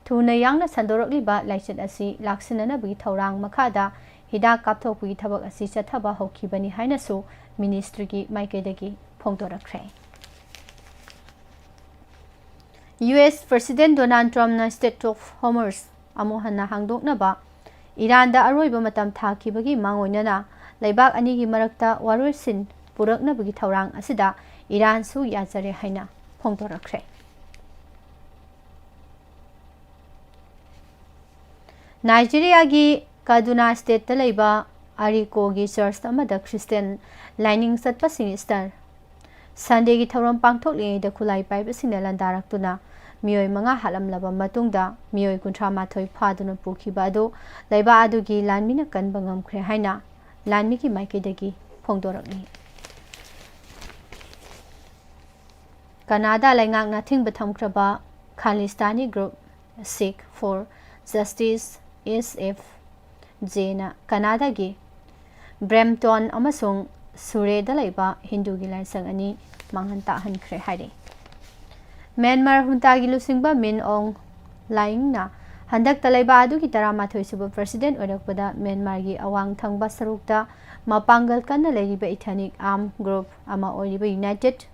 Thuna yangna sandorokliba laisit asi laksinana bagi thorang makhada hidak kapthokpi thabak asi chathaba hokibani haina su ministry gi maikedagi phongdorakre. US President Donald Trump na State of Hormuz amuhanna hangdoknaba Iran da aroiba matam thakibagi mangoinana laibak anigi marakta waroisin puraknabagi thorang asida Iran su yajare haina phongdorakre. Nigeria gi Kaduna State ta leiba Ariko gi church amada Christian lining satpa sinister Sunday gi thoram pangthokli da khulai pai basina landaraktuna miyoi manga halamlaba matungda miyoi kuntra mathoi phaduna pukhiba adu leiba adugi lanmina kanba ngamkhre haina lanmi ki maikedagi phongdorakni. Canada laingak na thingba thamkraba Khalistani group Seek for Justice SF Jena Canada gi Brampton amasung Surrey da leiba Hindu gi laisang ani manghanta hankhre haire. Myanmar huntagi lusingba Min Aung Hlaing na handak talaiba adu ki 13 suba president orakpada Myanmar gi awang thangba sarukta mapangal kanna leiriba ethnic armed group ama oriba United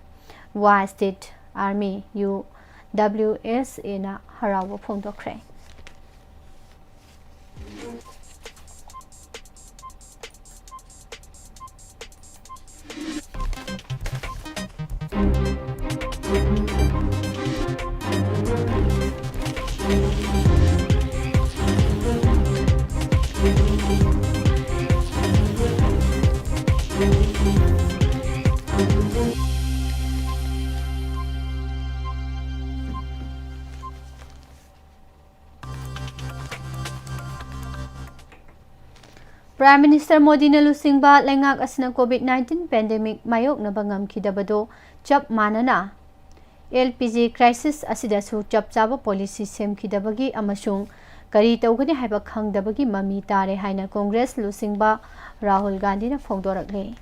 Wa State Army UWSA na harawa phongdokre. Prime Minister Modi na lusingba laingak asna COVID-19 pandemic mayok na bangam kidabado chap manana LPG crisis asida su chap chaba policy sem kidabagi amasung kari tawgani haiba khangdabagi mami tare haina Congress lusingba Rahul Gandhi na phongdorakle.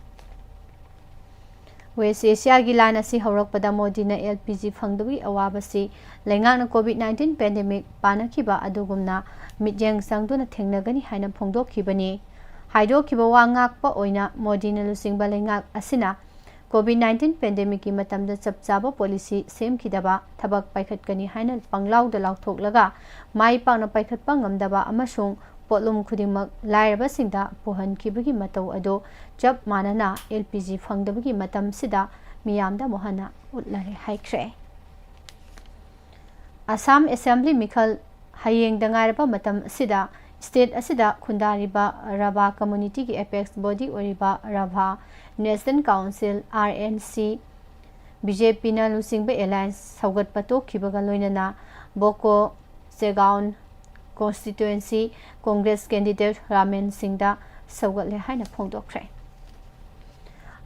West Asia gi line asi haurakpada Modi na LPG phangdabi awabasi laingak na COVID-19 pandemic panakiba adugumna mitjeng sangduna thengnagani haina phongdokhibani. Haido kiba wangakpa oina Modi na lusingba laingak asina COVID-19 pandemic ki matamda chapchaba policy sem kidaba thabak paikhatkani haina panglau da lauthoklaga mai pangna paikhatpa ngamdaba amasung पोलुम खुदिमक लायरबसिंगदा पुहनखिबगी मतौ अदो जब मानना LPG फंगदबगी मतम सिदा मियामदा मोहना उतलारे हाइख्रे असम असेंबली मिखल हयेंग दंगारबा मतम सिदा स्टेट असिदा खुंदारिबा राभा कम्युनिटी की एपेक्स बॉडी ओरिबा Rabha national council RNC BJP ना लुसिंगबे एलायंस सौगत पतोखिबगा लोइनना बोको सेगाउन कॉन्स्टिट्यूएंसी कांग्रेस कैंडिडेट रामेन सिंह सौगले हाइना फोंदोखरे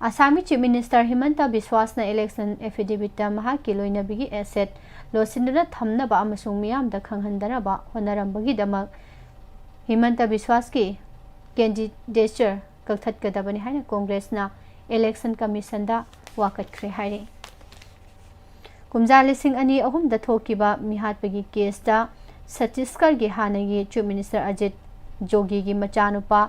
आसामी चीफ मिनिस्टर हिमंता बिस्वासना इलेक्शन एफिडेविट महाकी लोइनबिगी एसेट लोसिनना थमनबा अमसुंग मियामदा खंगहनदनबा होनरंबगीदमक हिमंता बिस्वास की कैंडिडेचर कक्थटगदबनी हाइना कांग्रेसना इलेक्शन कमीशन दा वाकटख्रे हाइरे कुमजा लिसिंग अनी अहुमदा थोकिबा मिहातपगी केसदा छत्तीसगढ़ की हानगी चीफ मिनिस्टर अजित जोगी की मचानुपा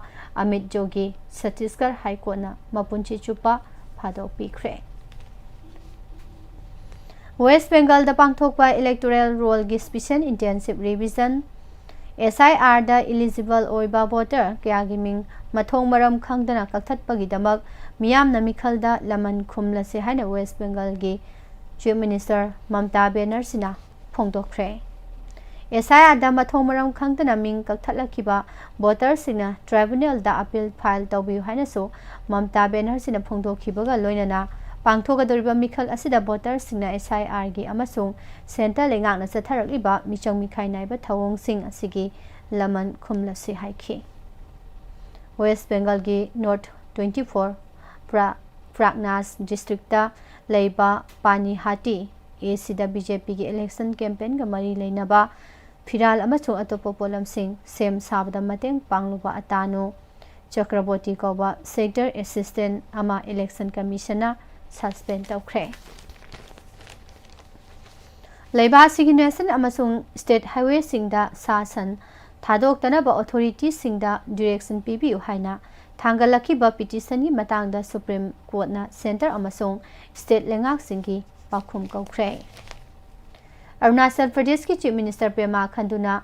अमित जोगी छत्तीसगढ़ हाईकोर्टना मपुंची चुपा फादो पीख्रे वेस्ट बेंगल पांथोकपा इलेक्टोरल रोल की स्पेशल इंटेंसिव रिविजन SIR दा इलिजिबल ओइबा वोटर कयागी मिंग मथोंग मरम खंगदना कक्थटपगीदमक मियामना मिखलदा लमन खुमलसे हाइना वेस्ट बेंगल की चीफ मिनिस्टर ममता बनर्जीना फोंदोखरे SIR दा मथोंग मरम खंगदना मिंग कक्थटलखिबा वोटर सिंगना ट्राइब्यूनल दा अपील फाइल तौबियु हाइनासो ममता बनर्जीना फोंदोखिबगा लोइनना पांथोगदोरिबा मिखल असिदा वोटर सिंगना SIR गी अमसुंग सेंटर लेंगांगना चथरकलिबा मिचंग मिखाई नाइबा थवोंग सिंग असिगी लमन खुमलसे हाइखि वेस्ट बेंगल की नॉर्थ 24 प्रागनास डिस्ट्रिक्ट लेबा पानीहाटी एसिदा बीजेपी की इलेक्शन कैंपेन का मरी लेनबा फिराल अमसुंग अतोप पोलम सिंह सेम साबदा मतेंग पांगलुबा अतानो चक्रवर्ती कौबा सेक्टर असिस्टेंट अमा इलेक्शन कमीशनर सस्पेंड तौख्रे लेबासिगी नेशनल अमसुंग स्टेट हाईवे सिंगदा सासन थादोक्तनबा अथॉरिटी सिंगदा डायरेक्शन पीबीयु हाइना थांगलखिबा पिटिशन की मतंगदा सुप्रीम कोर्टना सेंटर अमसुंग स्टेट लेंगाक सिंगी पाखुम कौख्रे अरुणाचल प्रदेश की चीफ मिनिस्टर पेमा खंडुना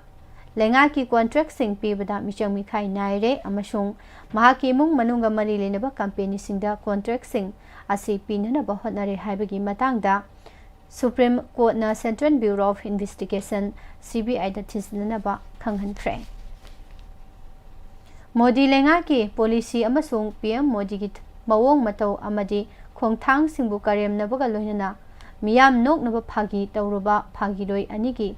लेंगा की कॉन्ट्रैक्ट सिंग पीबदा मिचंग मिखाई नायरे अमसुंग महाकी इमुंग मनुंगा मरी लेनबा कंपनी सिंगदा कॉन्ट्रैक्ट सिंग असी पीननबा होटनरे हाइबगी मतंगदा सुप्रीम कोर्टना central bureau of investigation CBI दा थिसनबा खंगहनख्रे मोदी लेंगा की पॉलिसी अमसुंग PM मोदी की मवोंग मतौ अमदी खोंगथांग सिंबु करेमनबगा लोइनना मियाम नोकनबा फागी तौरबा फागिरोय अनी की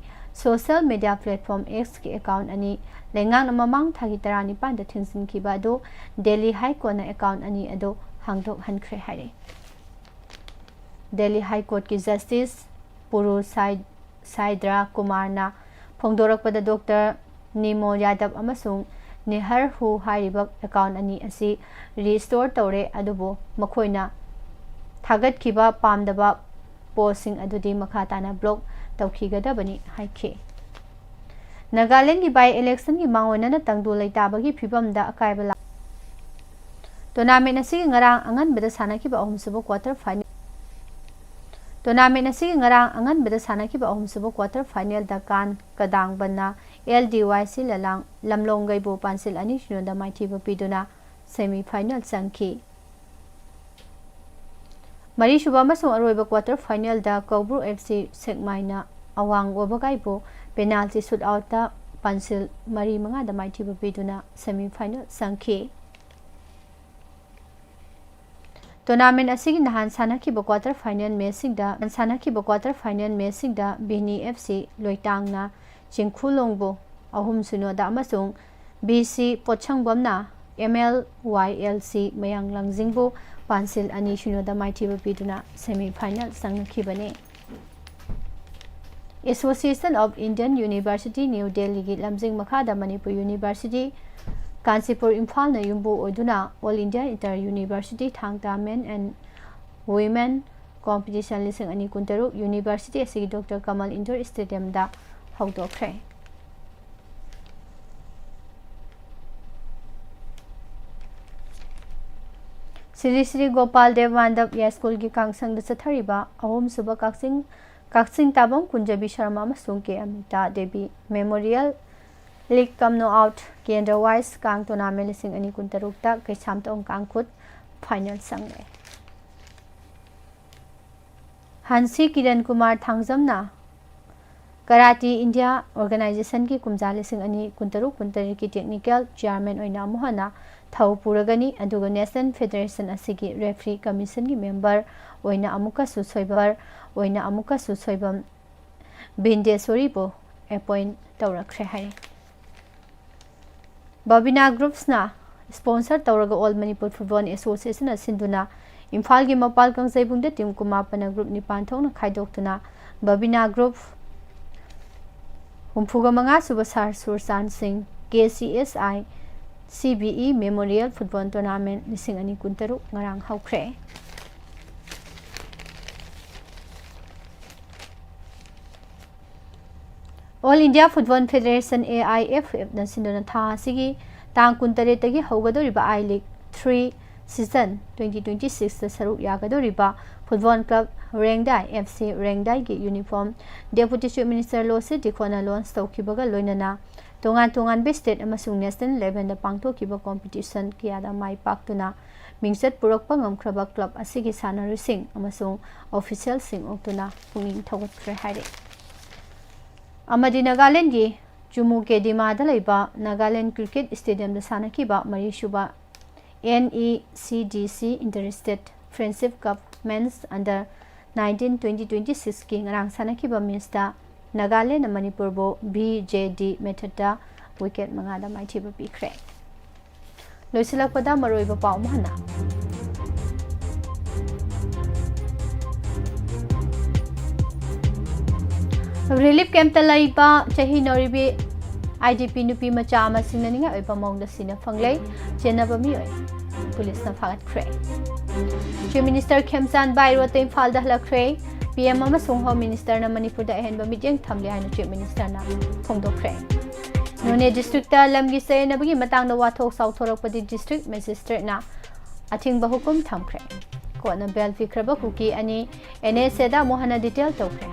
सोशल मीडिया प्लेटफॉर्म X के अकाउंट अनी लेंगांग ममांग थागी तरानी पांदा थिंसिनखिबा दो दिल्ली हाई कोर्टना अकाउंट अनी अदो हांगदोक हनख्रे हाइरे दिल्ली हाई कोर्ट की जस्टिस पुरु साइद्रा कुमारना फोंदोरकपदा डॉक्टर निमो यादव अमसुंग निहर हु हाइरिबा अकाउंट अनी असी रिस्टोर तौरे अदुबो मखोइना थागतखिबा पामदबा पोस्टिंग अदुदी मखाताना ब्लॉक तौखिगदबनी हाइखे नागालैंड की बाई इलेक्शन की मांगोनना तंगदु लेताबगी फिबमदा अकायबला टूर्नामेंट असिगी ngarang anganbada sanakiba ahumsubo quarter final tournament असिगी ngarang anganbada sanakiba ahumsubo quarter final da kan kadang banna LDYC lalang lamlongai bo pansil ani shinoda maithiba piduna semi final sangki मरी सुबह अरोब क्वार्टर फाइनल कौब्रू FC सेकमाइना अवांग ओबगाइबो penalty shoot out पंसिल मरी मंगा माइथिबा पीदुना सेमी फाइनल संखी टूर्नामेंट असिगी नहान सानाखिबा क्वार्टर फाइनल मैचिंगदा बिनी FC लोइटांगना चिंखुलोंगबो अहुम सुनोदा अमसुंग BC पोचंगबमना MLYLC मयांग लंगजिंगबो पांसिल अनी शुनोदा माइथिबा पीदुना सेमी फाइनल संगखिबने association of Indian university New Delhi की लमजिंग मखादा मणिपुर यूनिवर्सिटी कांसीपुर इम्फाल न युम्बो ओइदुना ऑल इंडिया इंटर यूनिवर्सिटी थांगता मेन एंड वुमेन कॉम्पिटिशन लिसिंग अनी कुंतरु यूनिवर्सिटी असिगी डॉक्टर कमल इंडोर स्टेडियम दा हौदोखरे श्री श्री गोपाल देव मांडव या स्कूल की कांगसंग चथरीबा अहोम सुबह काक्सिंग ताबम कुंजबी शर्मा मसुंग K Amita Devi memorial league cum knock out केंद्र वाइज कांग टूर्नामेंट लिसिंग अनि कुन तरुकता कैसाम तोंग कांगखुद फाइनल संगे हांसी किरण कुमार थांगजमना कराटी इंडिया ऑर्गेनाइजेशन की कुमजा लिसिंग अनि कुन तरुक कुन तरी की टेक्निकल चेयरमैन ओइना मुहना थाउ पुरगनी अदुग नेशनल फेडरेशन असिगी रेफरी कमीशन की मेंबर ओइना अमुका सुसोइबर ओइना अमुका सुसोइबम बिंदेश्वरीबो अपॉइंट तौरखरे है बबिना ग्रुप्सना स्पॉन्सर तौरग ऑल मणिपुर फुटबॉल एसोसिएशन सिंधुना इम्फाल की मपाल कंगजैबुंग टीम कुमापन ग्रुप निपान थौना खाइदोक्तुना बबिना ग्रुप हुमफुगा मंगा सुब सार सुरसान Singh KCSI CBE memorial football tournament लिसिंग अनि कुंतरु ngarang हौख्रे all India football federation AIFF न सिंधुना था सिगी तांग कुंतरे तगी हौगदोरिबा आई लीग 3 सीजन 2026 द सरुक यागदोरिबा football club Rengdai FC Rengdai की यूनिफॉर्म डेप्यूटी चीफ मिनिस्टर लोसे दिखोना लॉन्च तौखिबगा लोइनना तोंगान तोंगान बे स्टेट अमसुंग नेशनल लेवल द पांगथोखिबा कॉम्पिटिशन कियादा माई पाक्तुना मिंगसत पुरकपा ngमख्रबा क्लब असिगी सानरुसिंग अमसुंग ऑफिशियल सिंग ओक्तुना पुंगिंग थौगतख्रे हाइरे अमदी नागालैंड की जुमू के दिमादा लेबा नागालैंड क्रिकेट स्टेडियम द सानखिबा मरीसुबा NECDC interstate friendship cup men's under 19 2026 की ngarang सानखिबा मिसदा नागालैंड मणिपुर बो BJD मेथडा विकेट मंगादा माइथिबा पिख्रे लोइसिलकपदा मरोइबा पाउ महना रिलीफ कैंप तलाइबा चाही नौरिबी IDP नुपी मचा अमा सिंगनिंगा ओइबा मौंगदा सिना फंगलै चेनबा मियोय पुलिस ना फागतख्रे चीफ मिनिस्टर खेमचान बाइरो ते इम्फाल दा हलख्रे PM अमा सोंग होम मिनिस्टर ना मणिपुर दा एहनबा मिटिंग थमले हाइना चीफ मिनिस्टर ना फोंदोख्रे नोने डिस्ट्रिक्ट ता लमगी सेनबगी मतंग दा वाथोक साउथोरकपदि डिस्ट्रिक्ट मजिस्ट्रेट ना अथिंग बहुकुम थमख्रे कोना बेल फिख्रबा कुकी अनि NSA दा मोहना डिटेल तोख्रे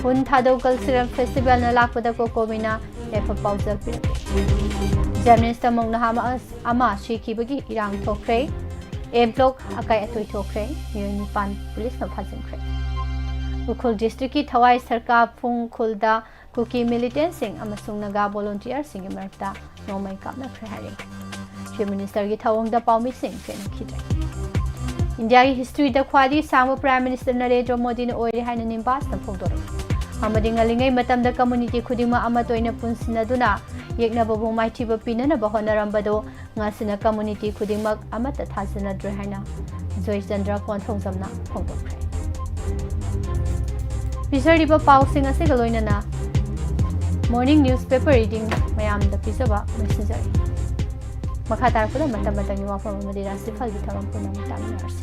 हुन थादो कल्चरल फेस्टिवल न लाखपदा को कोमिना एफ पाउजल पिरके जर्नलिस्ट मंगना अमा शिखिबगी इरांग थोख्रे ए ब्लॉक अकाय अतोय थोख्रे मियोनि पान पुलिस न फाजिनख्रे उखुल डिस्ट्रिक्ट की थवाई सरकार फुंग खुलदा कुकी मिलिटेंट सिंग अमसुंग नगा वॉलंटियर सिंग मरता नोमै कामनख्रे हारे चीफ मिनिस्टर की थवंग दा पाउमी सिंग फेन खिदे इंडिया की हिस्ट्री द ख्वादी सांगो प्राइम मिनिस्टर नरेंद्र मोदी ने ओइरे हाइना निम्बास न फोंदोर अमदिंगलिंगै मतम द कम्युनिटी खुदिमा अमतोइना पुनसिनदुना येकनबबु माइथिबा पिननबा होनरंबदो ngasina कम्युनिटी खुदिमक अमत थाजनद्रे हाइना जयचंद्र कोनथोंजमना फोंदोख्रे पिसरिबा पाउसिंग असे गलोइनना मॉर्निंग न्यूज़पेपर रीडिंग मयाम द पिसबा मैसेजर मखातार पुरा मतम मतंगी वाफम मदि राशि फल की थवम पुनम तामिनारसी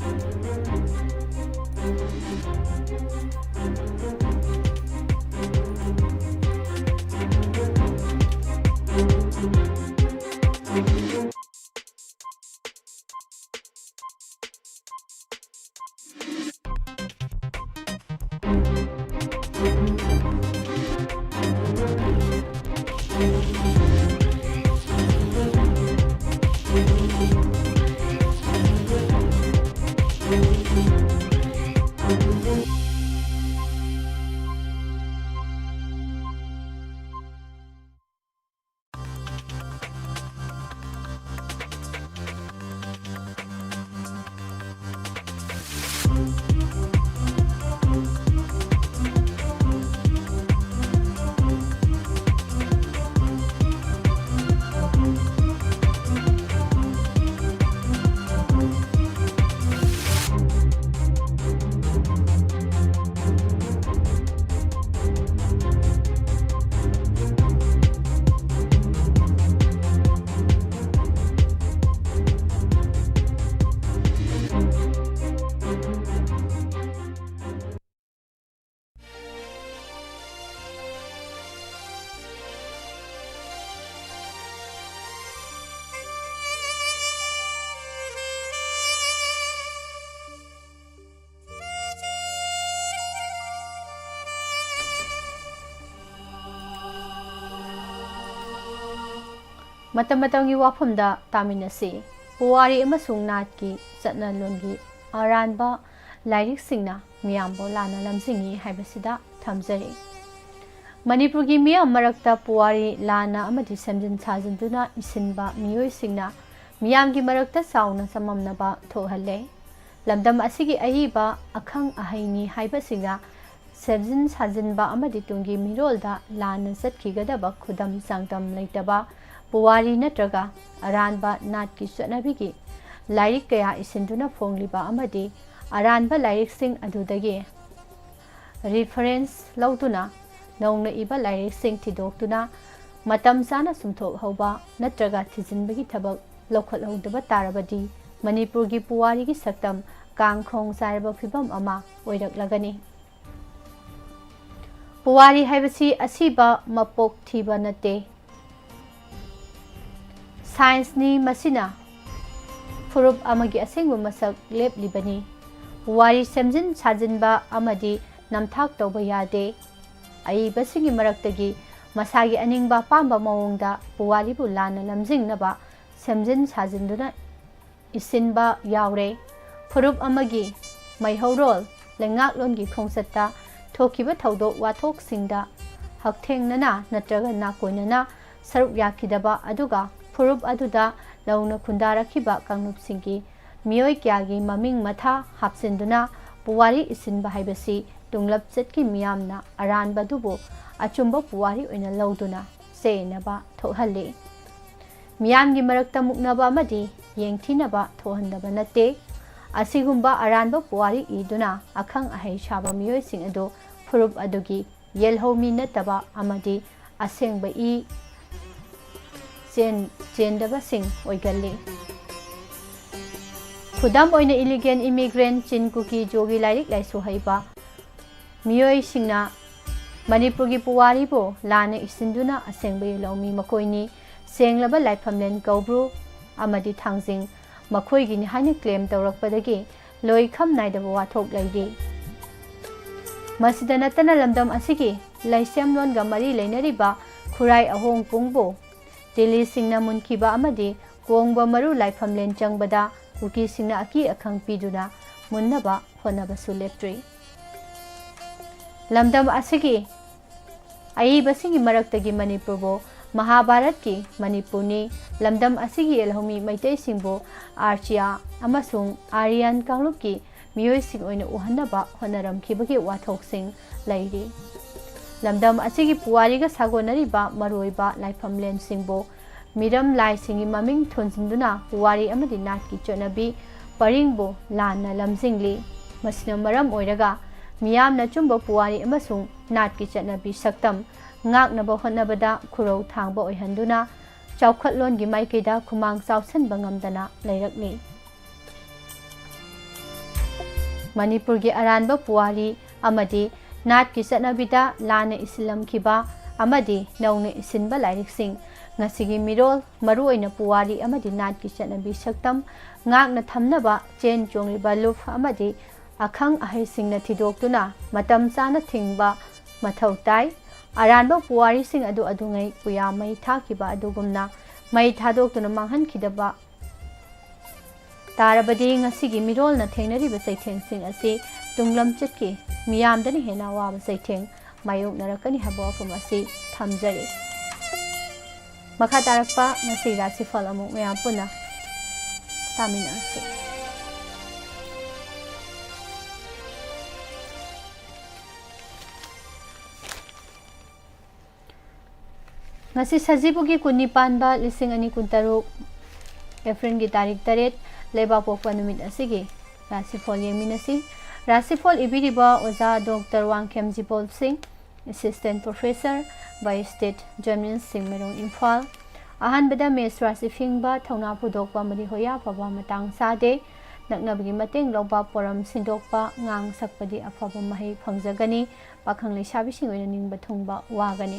मतम वाफमदा तामिनसी पुवारी अमसुंग नाटकी चटना लोनगी अरानबा लाइरिक सिंगना मियामबो लाना लमजिंगी हाइबसिदा थमजरी मणिपुर की मियाम मरक्ता पुवारी लाना अमदि समजन साजनदुना इसिनबा मियोय सिंगना मियाम की मरक्ता साउना सममनबा थोहल्ले लमदम असिगी अहिबा अखंग अहैनी हाइबसिंगा समजन साजनबा अमदि तुंगी मिरोलदा लाना चटखिगदबा खुदम सांगतम लेतबा पुवारी नत्रगा अरानबा नाट की चटनबिगी लाइरिक कया इसिनदुना फोंगलिबा अमदि अरानबा लाइरिक सिंग अदुदगी रेफरेंस लौदुना नौना इबा लाइरिक सिंग थिदोक्तुना मतम चाना सुमथोक हौबा नत्रगा थिजिनबगी थबक लौखलौदबा तारबदी मणिपुर की पुवारी की सक्तम कांगखोंग सारबा फिबम अमा ओइरकलगनी पुवारी हाइबसी असीबा मपोक थीबा नते साइंस नि मसिना फुरुप अमगी असेंगबा मसक लेपलिबनी पुवारी सेमजिन साजिनबा अमदी नमथाक तौबा यादे अइबसिंगी मरक्तगी मसागी अनिंगबा पांबा मवोंगदा पुवारीबु लाना लमजिंगनबा सेमजिन साजिनदुना इसिनबा यावरे फुरुप अमगी मैहौरोल लेंगाकलोनगी खोंसत्ता थोकिबा थौदोक वाथोकसिंगदा हकथेंगनना नत्रगा नाकोइनना सरुक याखिदबा अदुगा फुरुप अदुदा लौना खुंदारखिबा कांगनुपसिंगी मियोय क्यागी ममिंग मथा हापसिंदुना पुवारी इसिनबा हाइबसी तुंगलब चटकी मियामना अरानबदुबो अचुंबा पुवारी ओइना लौदुना सेनबा थोहल्ले मियामगी मरक्ता मुक्नबा अमदि येंगथिनबा थोहंदबा नते असिगुंबा अरानबा पुवारी इदुना अखंग अहै साबा मियोयसिंग अदो फुरुप अदुगी येलहौमी नतबा अमदि असेंगबा इ चेंदबा सिंग ओइगल्ले खुदाम ओइना इलिगेंट इमिग्रेंट चिनकुकी जोगी लाइरिक लाइसु हैबा मियोय सिंगना मणिपुर की पुवारीबो लाना इसिंदुना असेंगबा येलौमी मकोइनी सेंगलबा लाइफमलेन कौब्रु अमदि थांजिंग मखोइगिनि हाइना क्लेम तौरकपदगी लोइखम नाइदबा वाथोक लैदे मसिदा नतना लमदम असिगी लाइसेमलोनगा मरी लेनरिबा खुराई अहोंग पुंगबो दिल्ली सिंगना मुनखिबा अमदि कोंगबा मरु लाइफमलेन चंगबदा कुकी सिंगना अकी अखंग पिदुना मुन्नबा होनबसु लेप्ट्री लमदम असिगी अइबसिंगी मरक्तगी मणिपुरबो महाभारत की मणिपुरनी लमदम असिगी एलहोमी मैतै सिंबो आर्चिया अमसुंग आर्यन कांगलुप की मियोयसिंग ओइना उहन्नबा होनरमखिबगी वाथोकसिंग लैरि लमदम असिगी पुवारीगा सागोनरिबा मरोइबा लाइफमलेन सिंबो मिरम लाइसिंगी ममिंग थोनजिंदुना पुवारी अमदि नाटकी चोनबी परिंगबो लाना लमजिंगली मसिना मरम ओइरगा मियामना चुंबो पुवारी अमसुंग नाटकी चनबी सक्तम ngaknaba honnabada khurau thangba oihanduna chawkhatlon gi maikeda khumang chawsan bangamdana leirakni manipur gi aranba puwari amadi nat ki chanabida lana islam khiba amadi nauna isinba lairik sing ngasigi mirol maru oina puwari amadi nat ki chanabi saktam ngakna thamnaba chen chongliba luf amadi akhang ahai singna thidoktuna matam chana thingba mathau tai अरानबा पुवारी सिंग अदु अदुंगै पुया मै थाखिबा अदुगुमना मै थादोक्तुना मांहनखिदबा तारबदी ngasiगी मिरोलना थेंगनरिबा सैथेंग सिंग असि तुंगलम चटकी मियामदनि हेना वाबा सैथेंग मायोकनरकनि हबो अफम असि थमजरि मखा तारकपा ngasi राशिफल अमुक मया पुना तामिनासि ngasi sajibugi kunipanba lising ani kuntaruk April gi tarik 8 leba pokpa numit asigi rasifol yeminasi rasifol ibiriba oza Dr. Wangkem Jipol Singh assistant professor by state German Singmerong Imphal ahan bada mes rasifingba thongna pudokpa mari hoya paba matang sade naknabgi mateng loba poram sindokpa ngang sakpadi afaba mahi phangjagani pakhang leisabi sing oina ningba thongba wagani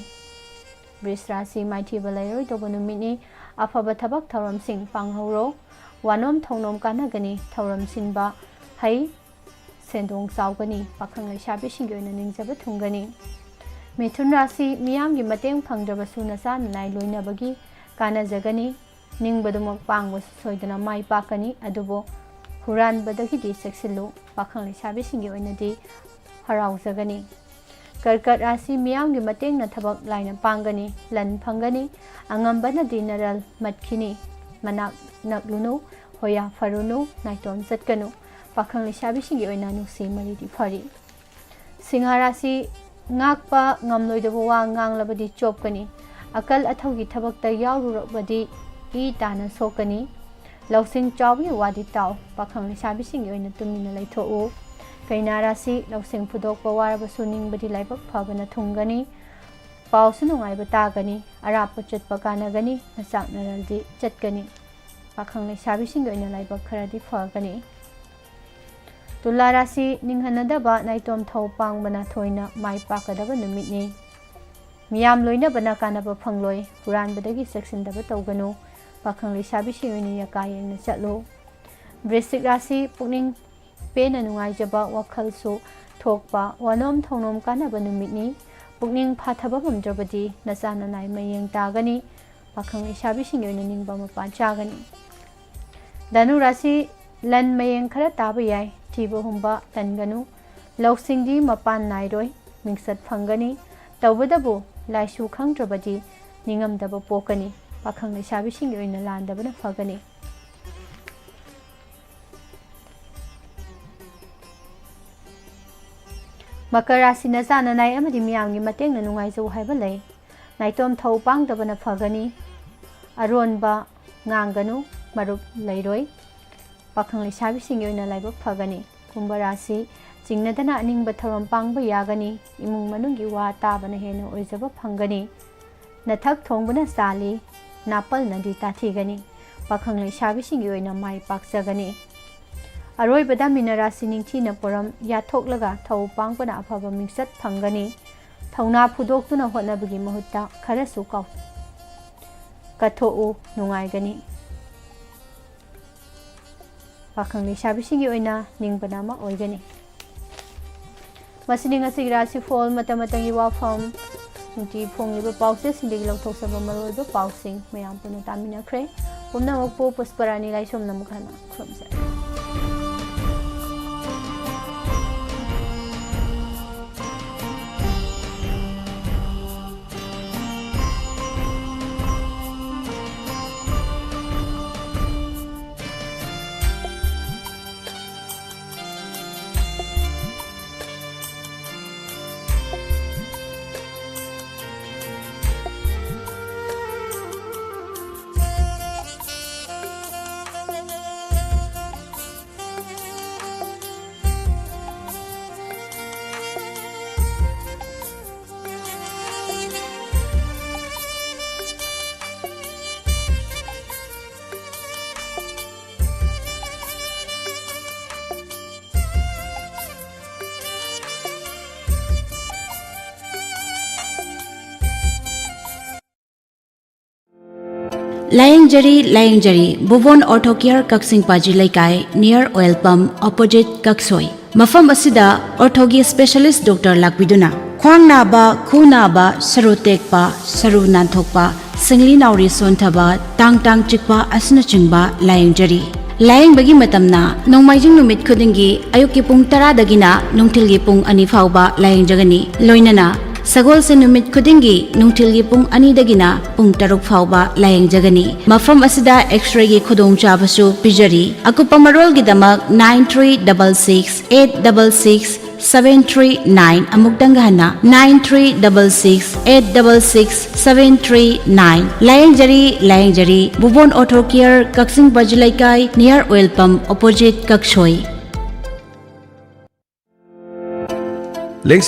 Brisrasi Mighty Balai Dobonomini, Afaba Tabak Tauram Sing Panghoro, Wanom Tonom Kanagani, Tauram Sinba, Hai Sendong Saugani, Pakang Shabi Shingo and Ninjabatungani. Mithun Rasi, Miam Gimateng Pangdabasuna San, Nai Luina Bagi, कानाजगनी निंगबदुमक पांगबस सोइदना माइ पाकनी अदुबो हुरानबदगिदि सेक्सिलु पाखंग लेसाबिसिंगी ओइनदि हराउजगनी कर्कट राशि मियामगी मतेंगना थबक लाइना पांगनी लन फंगनी अंगंबनदि नरल मटखिनी मनाक नकलुनु होया फरुनु नाइतोम चटकनु पाखंग लेसाबिसिंगी ओइना नुसी मरिदि फरी सिंह राशि ngakpa ngamloidabo wa nganglabadi chopkani akal athaugi thabakta yaururabadi I tana sokani lausing chawbi wadi taw pakhang lisabising oina tumina laithou kaina rasi lausing phudokpa warabasu ningbadi laibak phabana thungani pausu nungai batagani arapa chatpa kanagani nasak naraldi chatgani pakhang lisabising oina laibak kharadi phagani Tula rasi ninghanadaba naitom thau pangbana thoina mai pakadaba numitni miyam loina bana kanaba phangloi huranbadagi seksindaba tawganu pakhang lesabi singini yakayeng na chatlo Wrishik rasi pukning pena nungai jaba wakhalsu thokpa wanom thongnom kanaba numitni pukning phathaba mamjabadi nasana nai mayeng tagani pakhang lesabi singini ningba mapa chagani Danu rasi lan mayeng khara taba yai Tiba humba tanganu lausingdi mapan nairoi mingsat phangani tawbadabu laisu khangdrabadi ningamdaba pokani pakhang lesabi sing oina landabana phagani Makar rasi na sana nai amadi miyamgi mateng na nungai zo haiba lei naitom thau pangdabana phagani aronba nganganu marup lairoi pakhang lesabi sing oina laibak phagani Kumbha rasi jingnadana aningba tharom pangba yagani imung manungi wa tabana hena oijaba phangani nathak thongbana sali napal nadi tathigani pakhang lesabi sing oina mai pakjagani aroi bada mina rasi ningthi na poram yathoklaga thau pangbana aphaba mingsat phangani thauna phudoktuna hotnabagi mahutta kharasu kaw kathou nungai gani pakhang lesabi singi oina ningbana ma oigani masini ngasi rasi phol matamatangi WAPHAM nti phongliba pause sindigi lokthok saba maroiba pausing mayam puna tamina khre pumna mokpo pusparani laisom namukhana khomsa Layang-jari Bhuvan Auto Care Kaksing Paji Laikai near Oil Pump opposite Kaksoi. Mafam asida orthogi specialist doctor lakbiduna. Khwang naba, khu naba, saru tekpa, saru nanthokpa, singli nauri sonthaba, tang chikpa asna chingba layang-jari. Layang bagi matamna nongmaijing numit khudingi ayuki pung 10 dagina nungthilgi pung 2 fauba layang jagani loinana Sagol se numit khudingi nungthilgi pung 2 dagina pung 6 fauba layang jagani mafam asida x-ray gi khudong chabasu pijari akupa marol gi damak 9366866739 amuk danggana 9366866739 layang jari Bhuvan Auto Care Kaksing Bajilaikai near Oil Pump opposite Kaksoi